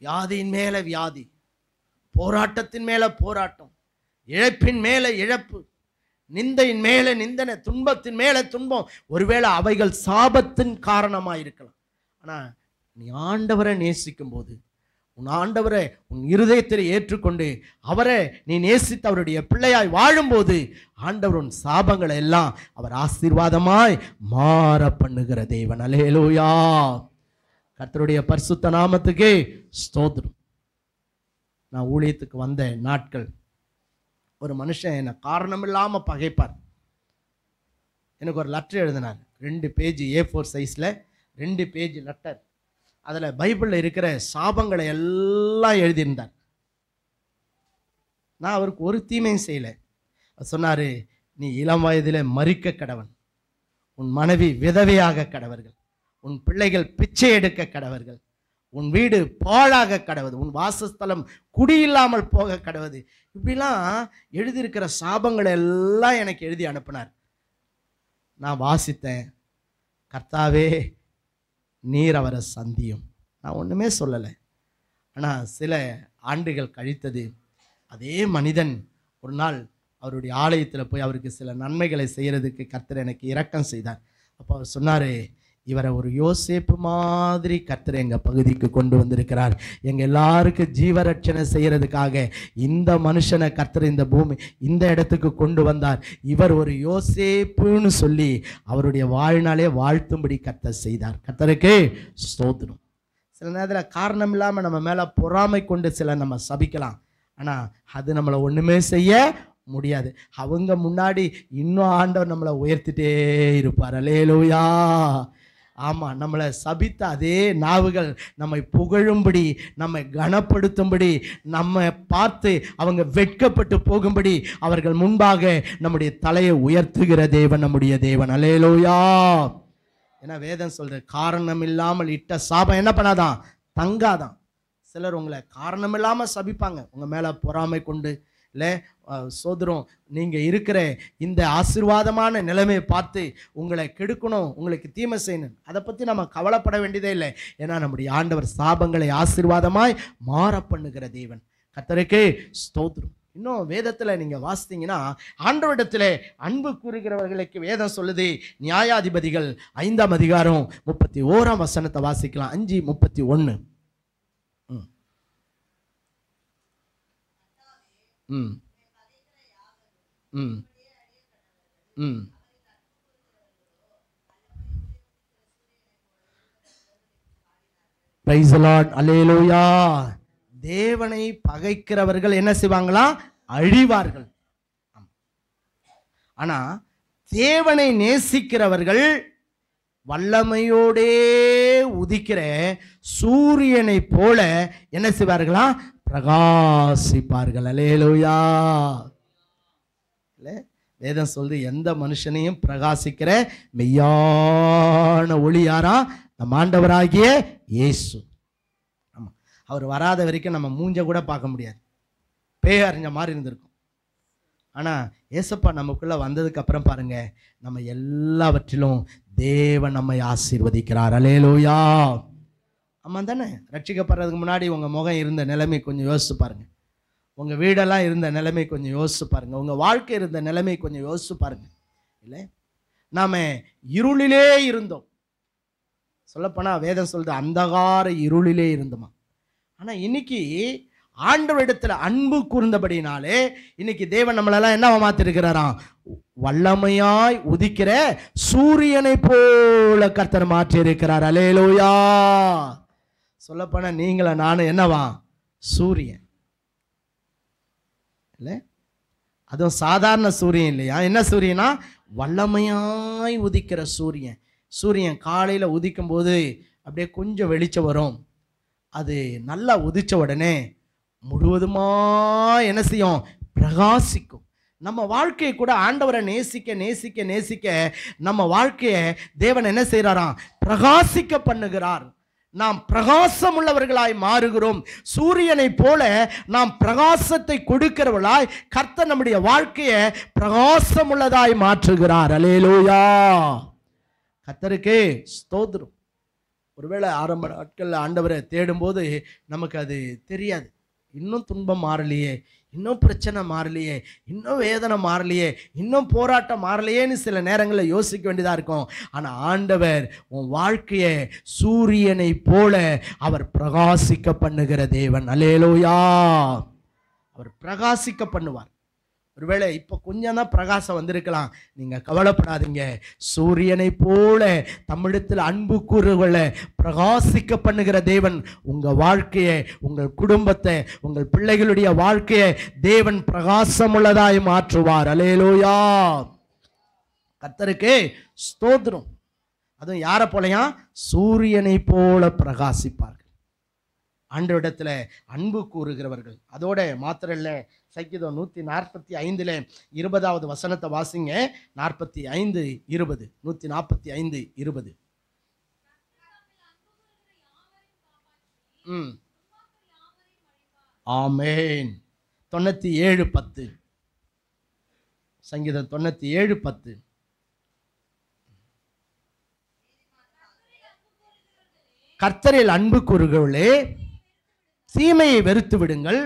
வியாதியின் மேல வியாதி, போராட்டத்தின் மேல போராட்டம், இழப்பின் மேல இழப்பு, நிந்தையின் மேல நிந்தனை, துன்பத்தின் மேல துன்பம், ஒருவேளை அவைகள் சாபத்தின் காரணமாக இருக்கலாம். ஆனா நீ ஆண்டவரை நேசிக்கும் போது, உன் ஆண்டவரை உன் இருதயத்தில் ஏற்றுக்கொண்டு அவரை நீ நேசித்து அவருடைய பிள்ளையாய் வாழும்போது ஆண்டவர் உன் சாபங்களை எல்லாம் அவர் ஆசீர்வாதமாய் மாற பண்ணுகிற தேவன். அல்லேலூயா. கர்த்தருடைய பரிசுத்த நாமத்துக்கு ஸ்தோத்திரம். நான் ஊழியத்துக்கு வந்த நாட்கள் ஒரு மனுஷன் என்னை காரணம் இல்லாம பகைப்பார். எனக்கு ஒரு லெட்டர் எழுதினார். 2 பேஜ் A4 சைஸ்ல 2 பேஜ் லெட்டர். அதில் பைபிளில் இருக்கிற சாபங்களை எல்லாம் எழுதியிருந்தார். நான் அவருக்கு ஒரு தீமையும் செய்யலை. சொன்னார், நீ இளம் வயதில் மரிக்க கடவன், உன் மனைவி விதவையாக கடவர்கள், உன் பிள்ளைகள் பிச்சை எடுக்க கடவர்கள், உன் வீடு பாழாக கடவுது, உன் வாசஸ்தலம் குடியில்லாமல் போக கடவுது. இப்படிலாம் எழுதியிருக்கிற சாபங்களை எல்லாம் எனக்கு எழுதி அனுப்பினார். நான் வாசித்தேன். கர்த்தாவே நீர் அவரை சந்தியும். நான் ஒன்றுமே சொல்லலை. ஆனால் சில ஆண்டுகள் கழித்தது அதே மனிதன் ஒரு நாள் அவருடைய ஆலயத்தில் போய் அவருக்கு சில நன்மைகளை செய்கிறதுக்கு கர்த்தர் எனக்கு இரக்கம் செய்தார். அப்போ அவர் சொன்னார், இவரை ஒரு யோசேப்பு மாதிரி கர்த்தர் எங்கள் பகுதிக்கு கொண்டு வந்திருக்கிறார். எங்கள் எல்லாருக்கும் ஜீவரட்சணை செய்கிறதுக்காக இந்த மனுஷனை கர்த்தர் இந்த பூமி இந்த இடத்துக்கு கொண்டு வந்தார். இவர் ஒரு யோசேப்புன்னு சொல்லி அவருடைய வாழ்நாளே வாழ்த்தும்படி கர்த்தர் செய்தார். கர்த்தருக்கு ஸ்தோத்திரம். சில நேரத்தில் காரணம் இல்லாமல் நம்ம மேலே பொறாமை கொண்டு சில நம்ம சபிக்கலாம். ஆனால் அது நம்மளை ஒன்றுமே செய்ய முடியாது. அவங்க முன்னாடி இன்னும் ஆண்டவர் நம்மளை உயர்த்திட்டே இருப்பார். அல்லேலூயா. ஆமாம், நம்மளை சபித்த அதே நாவுகள் நம்மை புகழும்படி, நம்மை கனப்படுத்தும்படி, நம்ம பார்த்து அவங்க வெட்கப்பட்டு போகும்படி அவர்கள் முன்பாக நம்முடைய தலையை உயர்த்துகிற தேவன் நம்முடைய தேவன். அல்லேலூயா. ஏன்னா வேதம் சொல்ற காரணம் இல்லாமல் இட்ட சாபம் என்ன பண்ணாதான்? தங்காதான். சிலர் உங்களை காரணம் இல்லாமல் சபிப்பாங்க, உங்கள் மேலே பொறாமை கொண்டு. இல்லை சோதரம், நீங்கள் இருக்கிற இந்த ஆசீர்வாதமான நிலைமையை பார்த்து உங்களை கெடுக்கணும், உங்களுக்கு தீமை செய்யணும், அதை பற்றி நம்ம கவலைப்பட வேண்டியதே இல்லை. ஏன்னா நம்முடைய ஆண்டவர் சாபங்களை ஆசீர்வாதமாய் மாற பண்ணுகிற தேவன். கர்த்தருக்கு ஸ்தோத்திரம். இன்னும் வேதத்தில் நீங்கள் வாசித்தீங்கன்னா ஆண்டவரிடத்தில் அன்பு கூறுகிறவர்களுக்கு வேதம் சொல்லுது. நியாயாதிபதிகள் 5ஆம் அதிகாரம் 31ஆம் வசனத்தை வாசிக்கலாம். 5:31. Praise the Lord. அல்லேலூயா. தேவனை பகைக்கிறவர்கள் என்ன செய்வாங்களா? அழிவார்கள். ஆனா தேவனை நேசிக்கிறவர்கள் வல்லமையோடே உதிக்கிற சூரியனை போல என்ன செய்வார்களா? பிரகாசிப்பார்கள். அல்லேலூயா. வேதம் சொல்லுது, எந்த மனுஷனையும் பிரகாசிக்கிற மெய்யான ஒளி யாரா? நம் ஆண்டவராகிய இயேசு. ஆமாம், அவர் வராத வரைக்கும் நம்ம மூஞ்ச கூட பார்க்க முடியாது, பேய் அறிஞ்ச மாதிரி இருந்திருக்கும். ஆனால் ஏசப்பா நமக்குள்ளே வந்ததுக்கு அப்புறம் பாருங்க, நம்ம எல்லாவற்றிலும் தேவன் நம்மை ஆசீர்வதிக்கிறார். அல்லேலூயா. ஆமாம் தானே? ரட்சிக்கப்படுறதுக்கு முன்னாடி உங்கள் முகம் இருந்த நிலைமை கொஞ்சம் யோசிச்சு பாருங்க, உங்கள் வீடெல்லாம் இருந்த நிலைமை கொஞ்சம் யோசிச்சு பாருங்க, உங்கள் வாழ்க்கை இருந்த நிலைமை கொஞ்சம் யோசிச்சு பாருங்க. இல்லை, நாம் இருளிலே இருந்தோம். சொல்லப்போனால் வேதம் சொல்லுது, அந்தகார இருளிலே இருந்தோமா. ஆனால் இன்னைக்கு ஆண்டவரிடத்தில் அன்பு கூர்ந்தபடினாலே இன்னைக்கு தேவன் நம்மளெல்லாம் என்ன மாற்றிருக்கிறாராம்? வல்லமையாய் உதிக்கிற சூரியனை போல கர்த்தர் மாற்றி இருக்கிறார். அல்லேலூயா. சொல்லப்போனா நீங்கள நானும் என்னவா? சூரியன். இல்லை, அதுவும் சாதாரண சூரியன் இல்லையா. என்ன சூரியனா? வல்லமையாய் உதிக்கிற சூரியன். சூரியன் காலையில் உதிக்கும் போது அப்படியே கொஞ்சம் வெளிச்சம் வரும். அது நல்லா உதிச்ச உடனே முழுவதுமா என்ன செய்யும்? பிரகாசிக்கும். நம்ம வாழ்க்கையை கூட ஆண்டவரை நேசிக்க நேசிக்க நேசிக்க நம்ம வாழ்க்கையை தேவன் என்ன செய்கிறாராம்? பிரகாசிக்க பண்ணுகிறார். நாம் பிரகாசம் உள்ளவர்களாய் மாறுகிறோம். சூரியனை போல நாம் பிரகாசத்தை கொடுக்கிறவர்களாய் கர்த்தர் நம்முடைய வாழ்க்கையை பிரகாசம் உள்ளதாய் மாற்றுகிறார். அல்லேலூயா. கர்த்தருக்கே ஸ்தோத்திரம். ஒருவேளை ஆரம்ப நாட்களில் ஆண்டவரை தேடும்போது நமக்கு அது தெரியாது. இன்னும் துன்பம் மாறலையே, இன்னும் பிரச்சனை மாறலையே, இன்னும் வேதனை மாறலையே, இன்னும் போராட்டம் மாறலையேன்னு சில நேரங்களில் யோசிக்க வேண்டியதாக இருக்கும். ஆனால் ஆண்டவர் உன் வாழ்க்கையை சூரியனை போல அவர் பிரகாசிக்க பண்ணுகிற தேவன். அல்லேலூயா. அவர் பிரகாசிக்க பண்ணுவார். ஒருவேளை இப்போ கொஞ்சம் தான் பிரகாசம் வந்திருக்கலாம், நீங்கள் கவலைப்படாதீங்க. சூரியனை போல தமிழத்தில் அன்பு கூறுகளை பிரகாசிக்க பண்ணுகிற தேவன் உங்கள் வாழ்க்கையை, உங்கள் குடும்பத்தை, உங்கள் பிள்ளைகளுடைய வாழ்க்கையை தேவன் பிரகாசமுள்ளதாய் மாற்றுவார். அல்லேலூயா. கர்த்தருக்கே ஸ்தோத்திரம். அதுவும் யாரை போலையா? சூரியனை போல பிரகாசிப்பார்கள். ஆண்டவரிடத்தில் அன்பு கூறுகிறவர்கள். அதோட மாத்திரம் இல்லை, சங்கீதம் 145 20வது வசனத்தை வாசிங்க. 45:20. 145:20. ஆமென். 97:10. சங்கீதம் 97:10. கர்த்தரில் அன்பு கூறுகிறவர்களே, தீமையை வெறுத்து விடுங்கள்,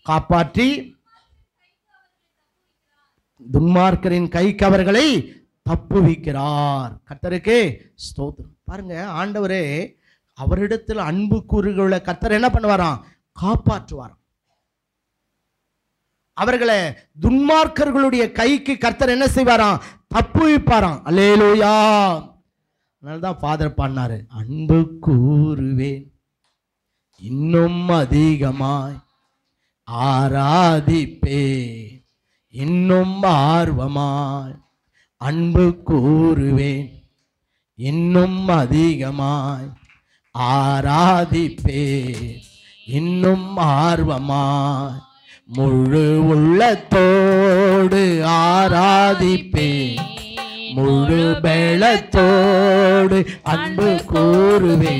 காப்பாற்றி துன்மார்க்கரின் கைக்கு அவர்களை தப்புவிக்கிறார். கர்த்தருக்கே ஸ்தோத்திரம். பாருங்க, ஆண்டவரே அவரிடத்தில் அன்பு கூறுகிற கர்த்தர் என்ன பண்ணுவாராம்? காப்பாற்றுவாராம். அவர்களை துன்மார்க்கர்களுடைய கைக்கு கர்த்தர் என்ன செய்வாராம்? தப்புவிப்பாராம். அல்லேலூயா. அதனால்தான் ஃபாதர் பாடினாரு, அன்பு கூறுவேன் இன்னும் அதிகமாய் ஆராதிப்பே இன்னும் ஆர்வமாய், அன்பு கூறுவேன் இன்னும் அதிகமாய் ஆராதிப்பே இன்னும் ஆர்வமாய், முழு உள்ளத்தோடு ஆராதிப்பே முழு பெலத்தோடு அன்பு கூறுவே.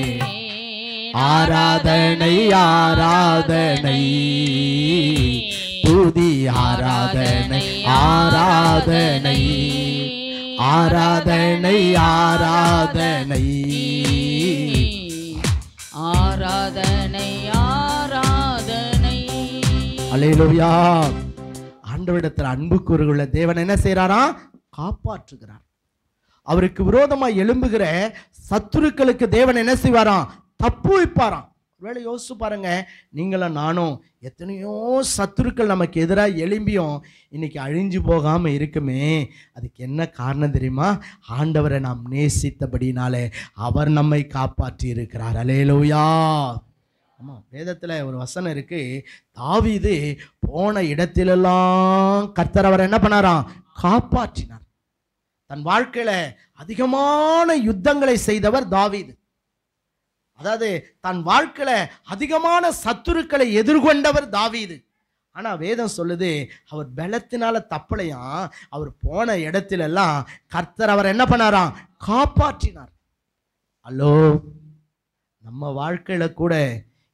ஆராதனை ஆராதனை துதி ஆராதனை ஆராதனை ஆராதனை ஆராதனை ஆராதனை ஆராதனை. அல்லேலூயா. ஆண்டவரிடத்தில் அன்பு கூறுகிற தேவன் என்ன செய்யறாரா? காப்பாற்றுகிறார். அவருக்கு விரோதமாக எழும்புகிற சத்துருக்களுக்கு தேவன் என்ன செய்வாராம்? தப்புவிப்பாராம். ஒருவேளை யோசிச்சு பாருங்க, நீங்களும் நானும் எத்தனையோ சத்துருக்கள் நமக்கு எதிராக எழும்பியும் இன்னைக்கு அழிஞ்சு போகாமல் இருக்குமே. அதுக்கு என்ன காரணம் தெரியுமா? ஆண்டவரை நாம் நேசித்தபடினாலே அவர் நம்மை காப்பாற்றி இருக்கிறார். அல்லேலூயா. ஆமாம், வேதத்தில் ஒரு வசனம் இருக்கு, தாவீது போன இடத்திலெல்லாம் கர்த்தர் அவர் என்ன பண்ணாராம்? காப்பாற்றினார். தன் வாழ்க்கையில அதிகமான யுத்தங்களை செய்தவர் தாவீது. அதாவது தன் வாழ்க்கையில அதிகமான சத்துருக்களை எதிர்கொண்டவர் தாவீது. ஆனா வேதம் சொல்லுது அவர் பலத்தினால தப்பலையாம். அவர் போன இடத்துல எல்லாம் கர்த்தர் அவர் என்ன பண்ணாராம்? காப்பாற்றினார். ஹலோ, நம்ம வாழ்க்கையில கூட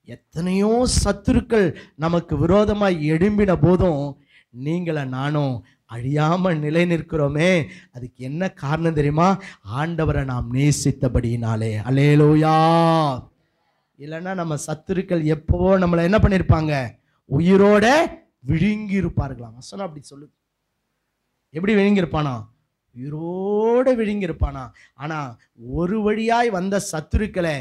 எத்தனையோ சத்துருக்கள் நமக்கு விரோதமாய் எழும்பின போதும் நீங்கள நானும் அழியாம நிலை நிற்கிறோமே. அதுக்கு என்ன காரணம் தெரியுமா? ஆண்டவரை நாம் நேசித்தபடியினாலே. அல்லேலூயா. இல்லைன்னா நம்ம சத்துருக்கள் எப்பவோ நம்மளை என்ன பண்ணியிருப்பாங்க? உயிரோட விழுங்கி இருப்பார்களாம். வசனம் அப்படி சொல்லுது. எப்படி விழுங்கியிருப்பானா? உயிரோட விழுங்கியிருப்பானா. ஆனா ஒரு வழியாய் வந்த சத்துருக்களை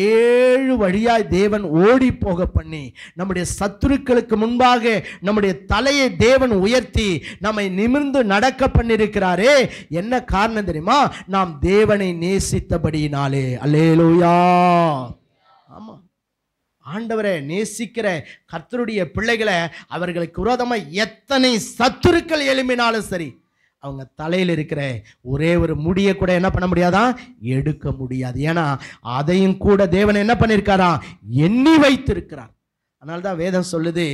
7 வழியாய் தேவன் ஓடி போக பண்ணி நம்முடைய சத்துருக்களுக்கு முன்பாக நம்முடைய தலையை தேவன் உயர்த்தி நம்மை நிமிர்ந்து நடக்க பண்ணியிருக்கிறாரே. என்ன காரணம் தெரியுமா? நாம் தேவனை நேசித்தபடியினாலே. அல்லேலூயா. ஆமா, ஆண்டவரை நேசிக்கிற கர்த்தருடைய பிள்ளைகளை அவர்களுக்கு விரோதமாக எத்தனை சத்துருக்கள் எழும்பினாலும் சரி, அவங்க தலையில் இருக்கிற ஒரே ஒரு முடியை கூட என்ன பண்ண முடியாதான்? எடுக்க முடியாது. ஏன்னா அதையும் கூட தேவன் என்ன பண்ணியிருக்காரா? எண்ணி வைத்திருக்கிறார். அதனால்தான் வேதம் சொல்லுது,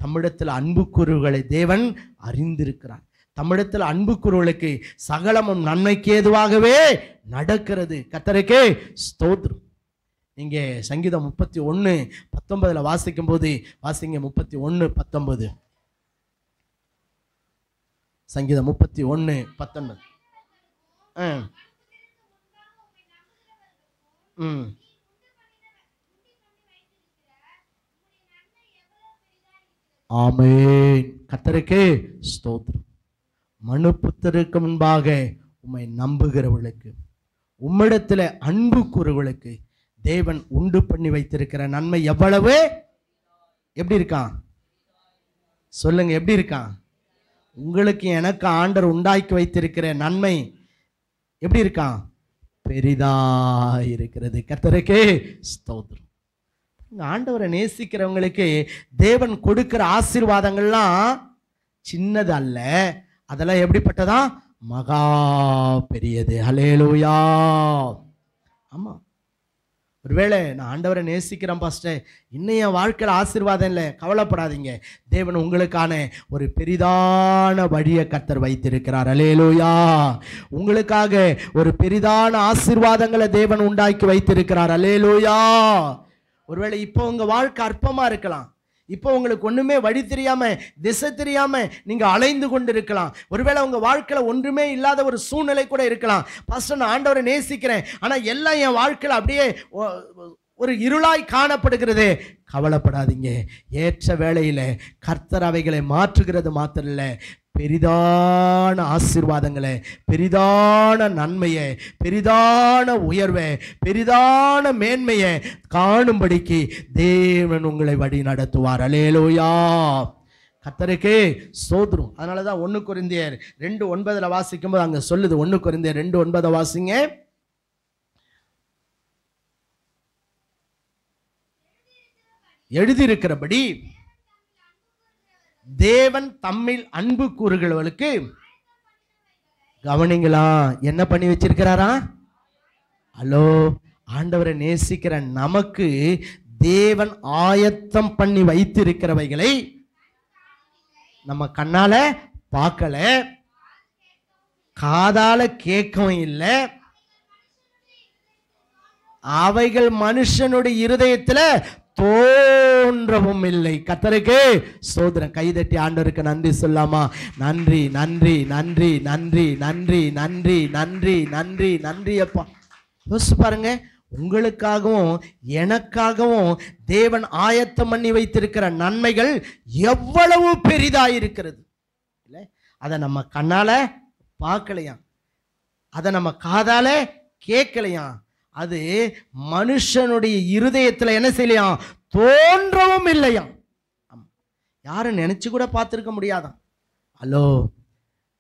தம்மிடத்தில் அன்பு கூறுகளை தேவன் அறிந்திருக்கிறார். தம்மிடத்தில் அன்பு கூறுகளுக்கு சகலமும் நன்மைக்கு ஏதுவாகவே நடக்கிறது. கர்த்தருக்கே ஸ்தோத்திரம். இங்கே சங்கீதம் 31:19 வாசிக்கும் போது வாசிங்க. 31:19. சங்கீதம் 31:19. ஆமென். கர்த்தருக்கே ஸ்தோத்திரம். மனுபுத்திரருக்கு முன்பாக உம்மை நம்புகிறவர்களுக்கு, உம்மிடத்தில் அன்பு கூறுவர்களுக்கு தேவன் உண்டு பண்ணி வைத்திருக்கிற நன்மை எவ்வளவு? எப்படி இருக்கான்? சொல்லுங்க, எப்படி இருக்கான்? உங்களுக்கு எனக்கு ஆண்டவர் உண்டாக்கி வைத்திருக்கிற நன்மை எப்படி இருக்கான்? பெரிதா இருக்கிறது. கர்த்தருக்கே ஸ்தோத்திரம். ஆண்டவரை நேசிக்கிறவங்களுக்கு தேவன் கொடுக்கிற ஆசீர்வாதங்கள்லாம் சின்னது அல்ல. அதெல்லாம் எப்படிப்பட்டதா? மகா பெரியது. ஹல்லேலூயா. ஆமா, ஒருவேளை நான் ஆண்டவரை நேசிக்கிறேன் பாஸ்டர், இன்னும் என் வாழ்க்கையில் ஆசீர்வாதம் இல்லை, கவலைப்படாதீங்க. தேவன் உங்களுக்கான ஒரு பெரிதான வழியை கர்த்தர் வைத்திருக்கிறார். அல்லேலூயா. உங்களுக்காக ஒரு பெரிதான ஆசீர்வாதங்களை தேவன் உண்டாக்கி வைத்திருக்கிறார். அல்லேலூயா. ஒருவேளை இப்போ உங்க வாழ்க்கை அற்பமா இருக்கலாம். இப்போ உங்களுக்கு ஒண்ணுமே வழி தெரியாம, திசை தெரியாம நீங்க அலைந்து கொண்டு இருக்கலாம். ஒருவேளை உங்க வாழ்க்கையில ஒன்றுமே இல்லாத ஒரு சூழ்நிலை கூட இருக்கலாம். பாஸ்டர், நான் ஆண்டவரை நேசிக்கிறேன், ஆனா எல்லாம் என் வாழ்க்கையில அப்படியே ஒரு இருளாய் காணப்படுகிறது. கவலைப்படாதீங்க. ஏற்ற வேளையில கர்த்தர் அவைகளை மாற்றுகிறது மாத்திரம் இல்லை, பெரிதான ஆசீர்வாதங்களை, பெரிதான நன்மையை, பெரிதான உயர்வை, பெரிதான மேன்மையை காணும்படிக்கு தேவன் உங்களை வழி நடத்துவார். அல்லேலூயா. கர்த்தருக்கே ஸ்தோத்திரம். அதனால தான் 1 கொரிந்தியர் 2:9 வாசிக்கும் போது அங்க சொல்லுது. 1 கொரிந்தியர் 2:9 வாசிங்க. எழுதியிருக்கிறபடி தேவன் தம்மில் அன்பு கூறுகிறவர்களுக்கு, கவனிங்களா, என்ன பண்ணி வச்சிருக்கிறாரா? ஹலோ, ஆண்டவரை நேசிக்கிற நமக்கு தேவன் ஆயத்தம் பண்ணி வைத்திருக்கிறவைகளை நம்ம கண்ணால பார்க்கல, காதால கேட்கவும் இல்லை, அவைகள் மனுஷனுடைய இருதயத்துல தோன்றவும் இல்லை. கர்த்தருக்கு ஸ்தோத்திரம். கைதட்டி ஆண்டவருக்கு நன்றி சொல்லாமா? நன்றி, நன்றி, நன்றி, நன்றி, நன்றி, நன்றி, நன்றி, நன்றி, நன்றி அப்பா. யோசிச்சு பாருங்க, உங்களுக்காகவும் எனக்காகவும் தேவன் ஆயத்தம் பண்ணி வைத்திருக்கிற நன்மைகள் எவ்வளவு பெரிதாயிருக்கிறது. இல்லை, அதை நம்ம கண்ணால பார்க்கலையாம், அதை நம்ம காதால கேட்கலையாம், அது மனுஷனுடைய இருதயத்தில் என்ன செய்யலையாம்? தோன்றவும் இல்லையாம். யாரும் நினைச்சு கூட பார்த்திருக்க முடியாதான். ஹலோ,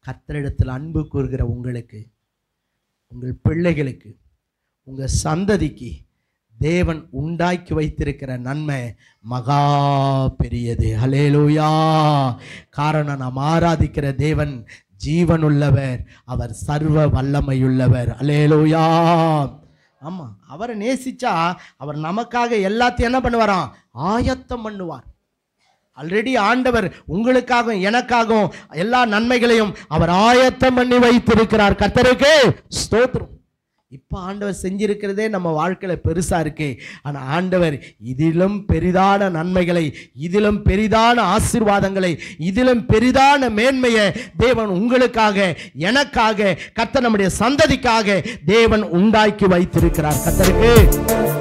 கர்த்தரிடத்தில் அன்பு கூறுகிற உங்களுக்கு, உங்கள் பிள்ளைகளுக்கு, உங்க சந்ததிக்கு தேவன் உண்டாக்கி வைத்திருக்கிற நன்மை மகா பெரியது. ஹல்லேலூயா. காரணம், நாம் ஆராதிக்கிற தேவன் ஜீவனுள்ளவர், அவர் சர்வ வல்லமையுள்ளவர். ஹல்லேலூயா. ஆமா, அவரை நேசிச்சா அவர் நமக்காக எல்லாத்தையும் என்ன பண்ணுவாராம்? ஆயத்தம் பண்ணுவார். ஆல்ரெடி ஆண்டவர் உங்களுக்காகவும் எனக்காகவும் எல்லா நன்மைகளையும் அவர் ஆயத்தம் பண்ணி வைத்திருக்கிறார். கர்த்தருக்கு ஸ்தோத்திரம். இப்போ ஆண்டவர் செஞ்சிருக்கிறதே நம்ம வாழ்க்கையில பெருசா இருக்கு. ஆனா ஆண்டவர் இதிலும் பெரிதான நன்மைகளை, இதிலும் பெரிதான ஆசீர்வாதங்களை, இதிலும் பெரிதான மேன்மையை தேவன் உங்களுக்காக, எனக்காக, கர்த்தர் நம்முடைய சந்ததிக்காக தேவன் உண்டாக்கி வைத்திருக்கிறார். கர்த்தருக்கு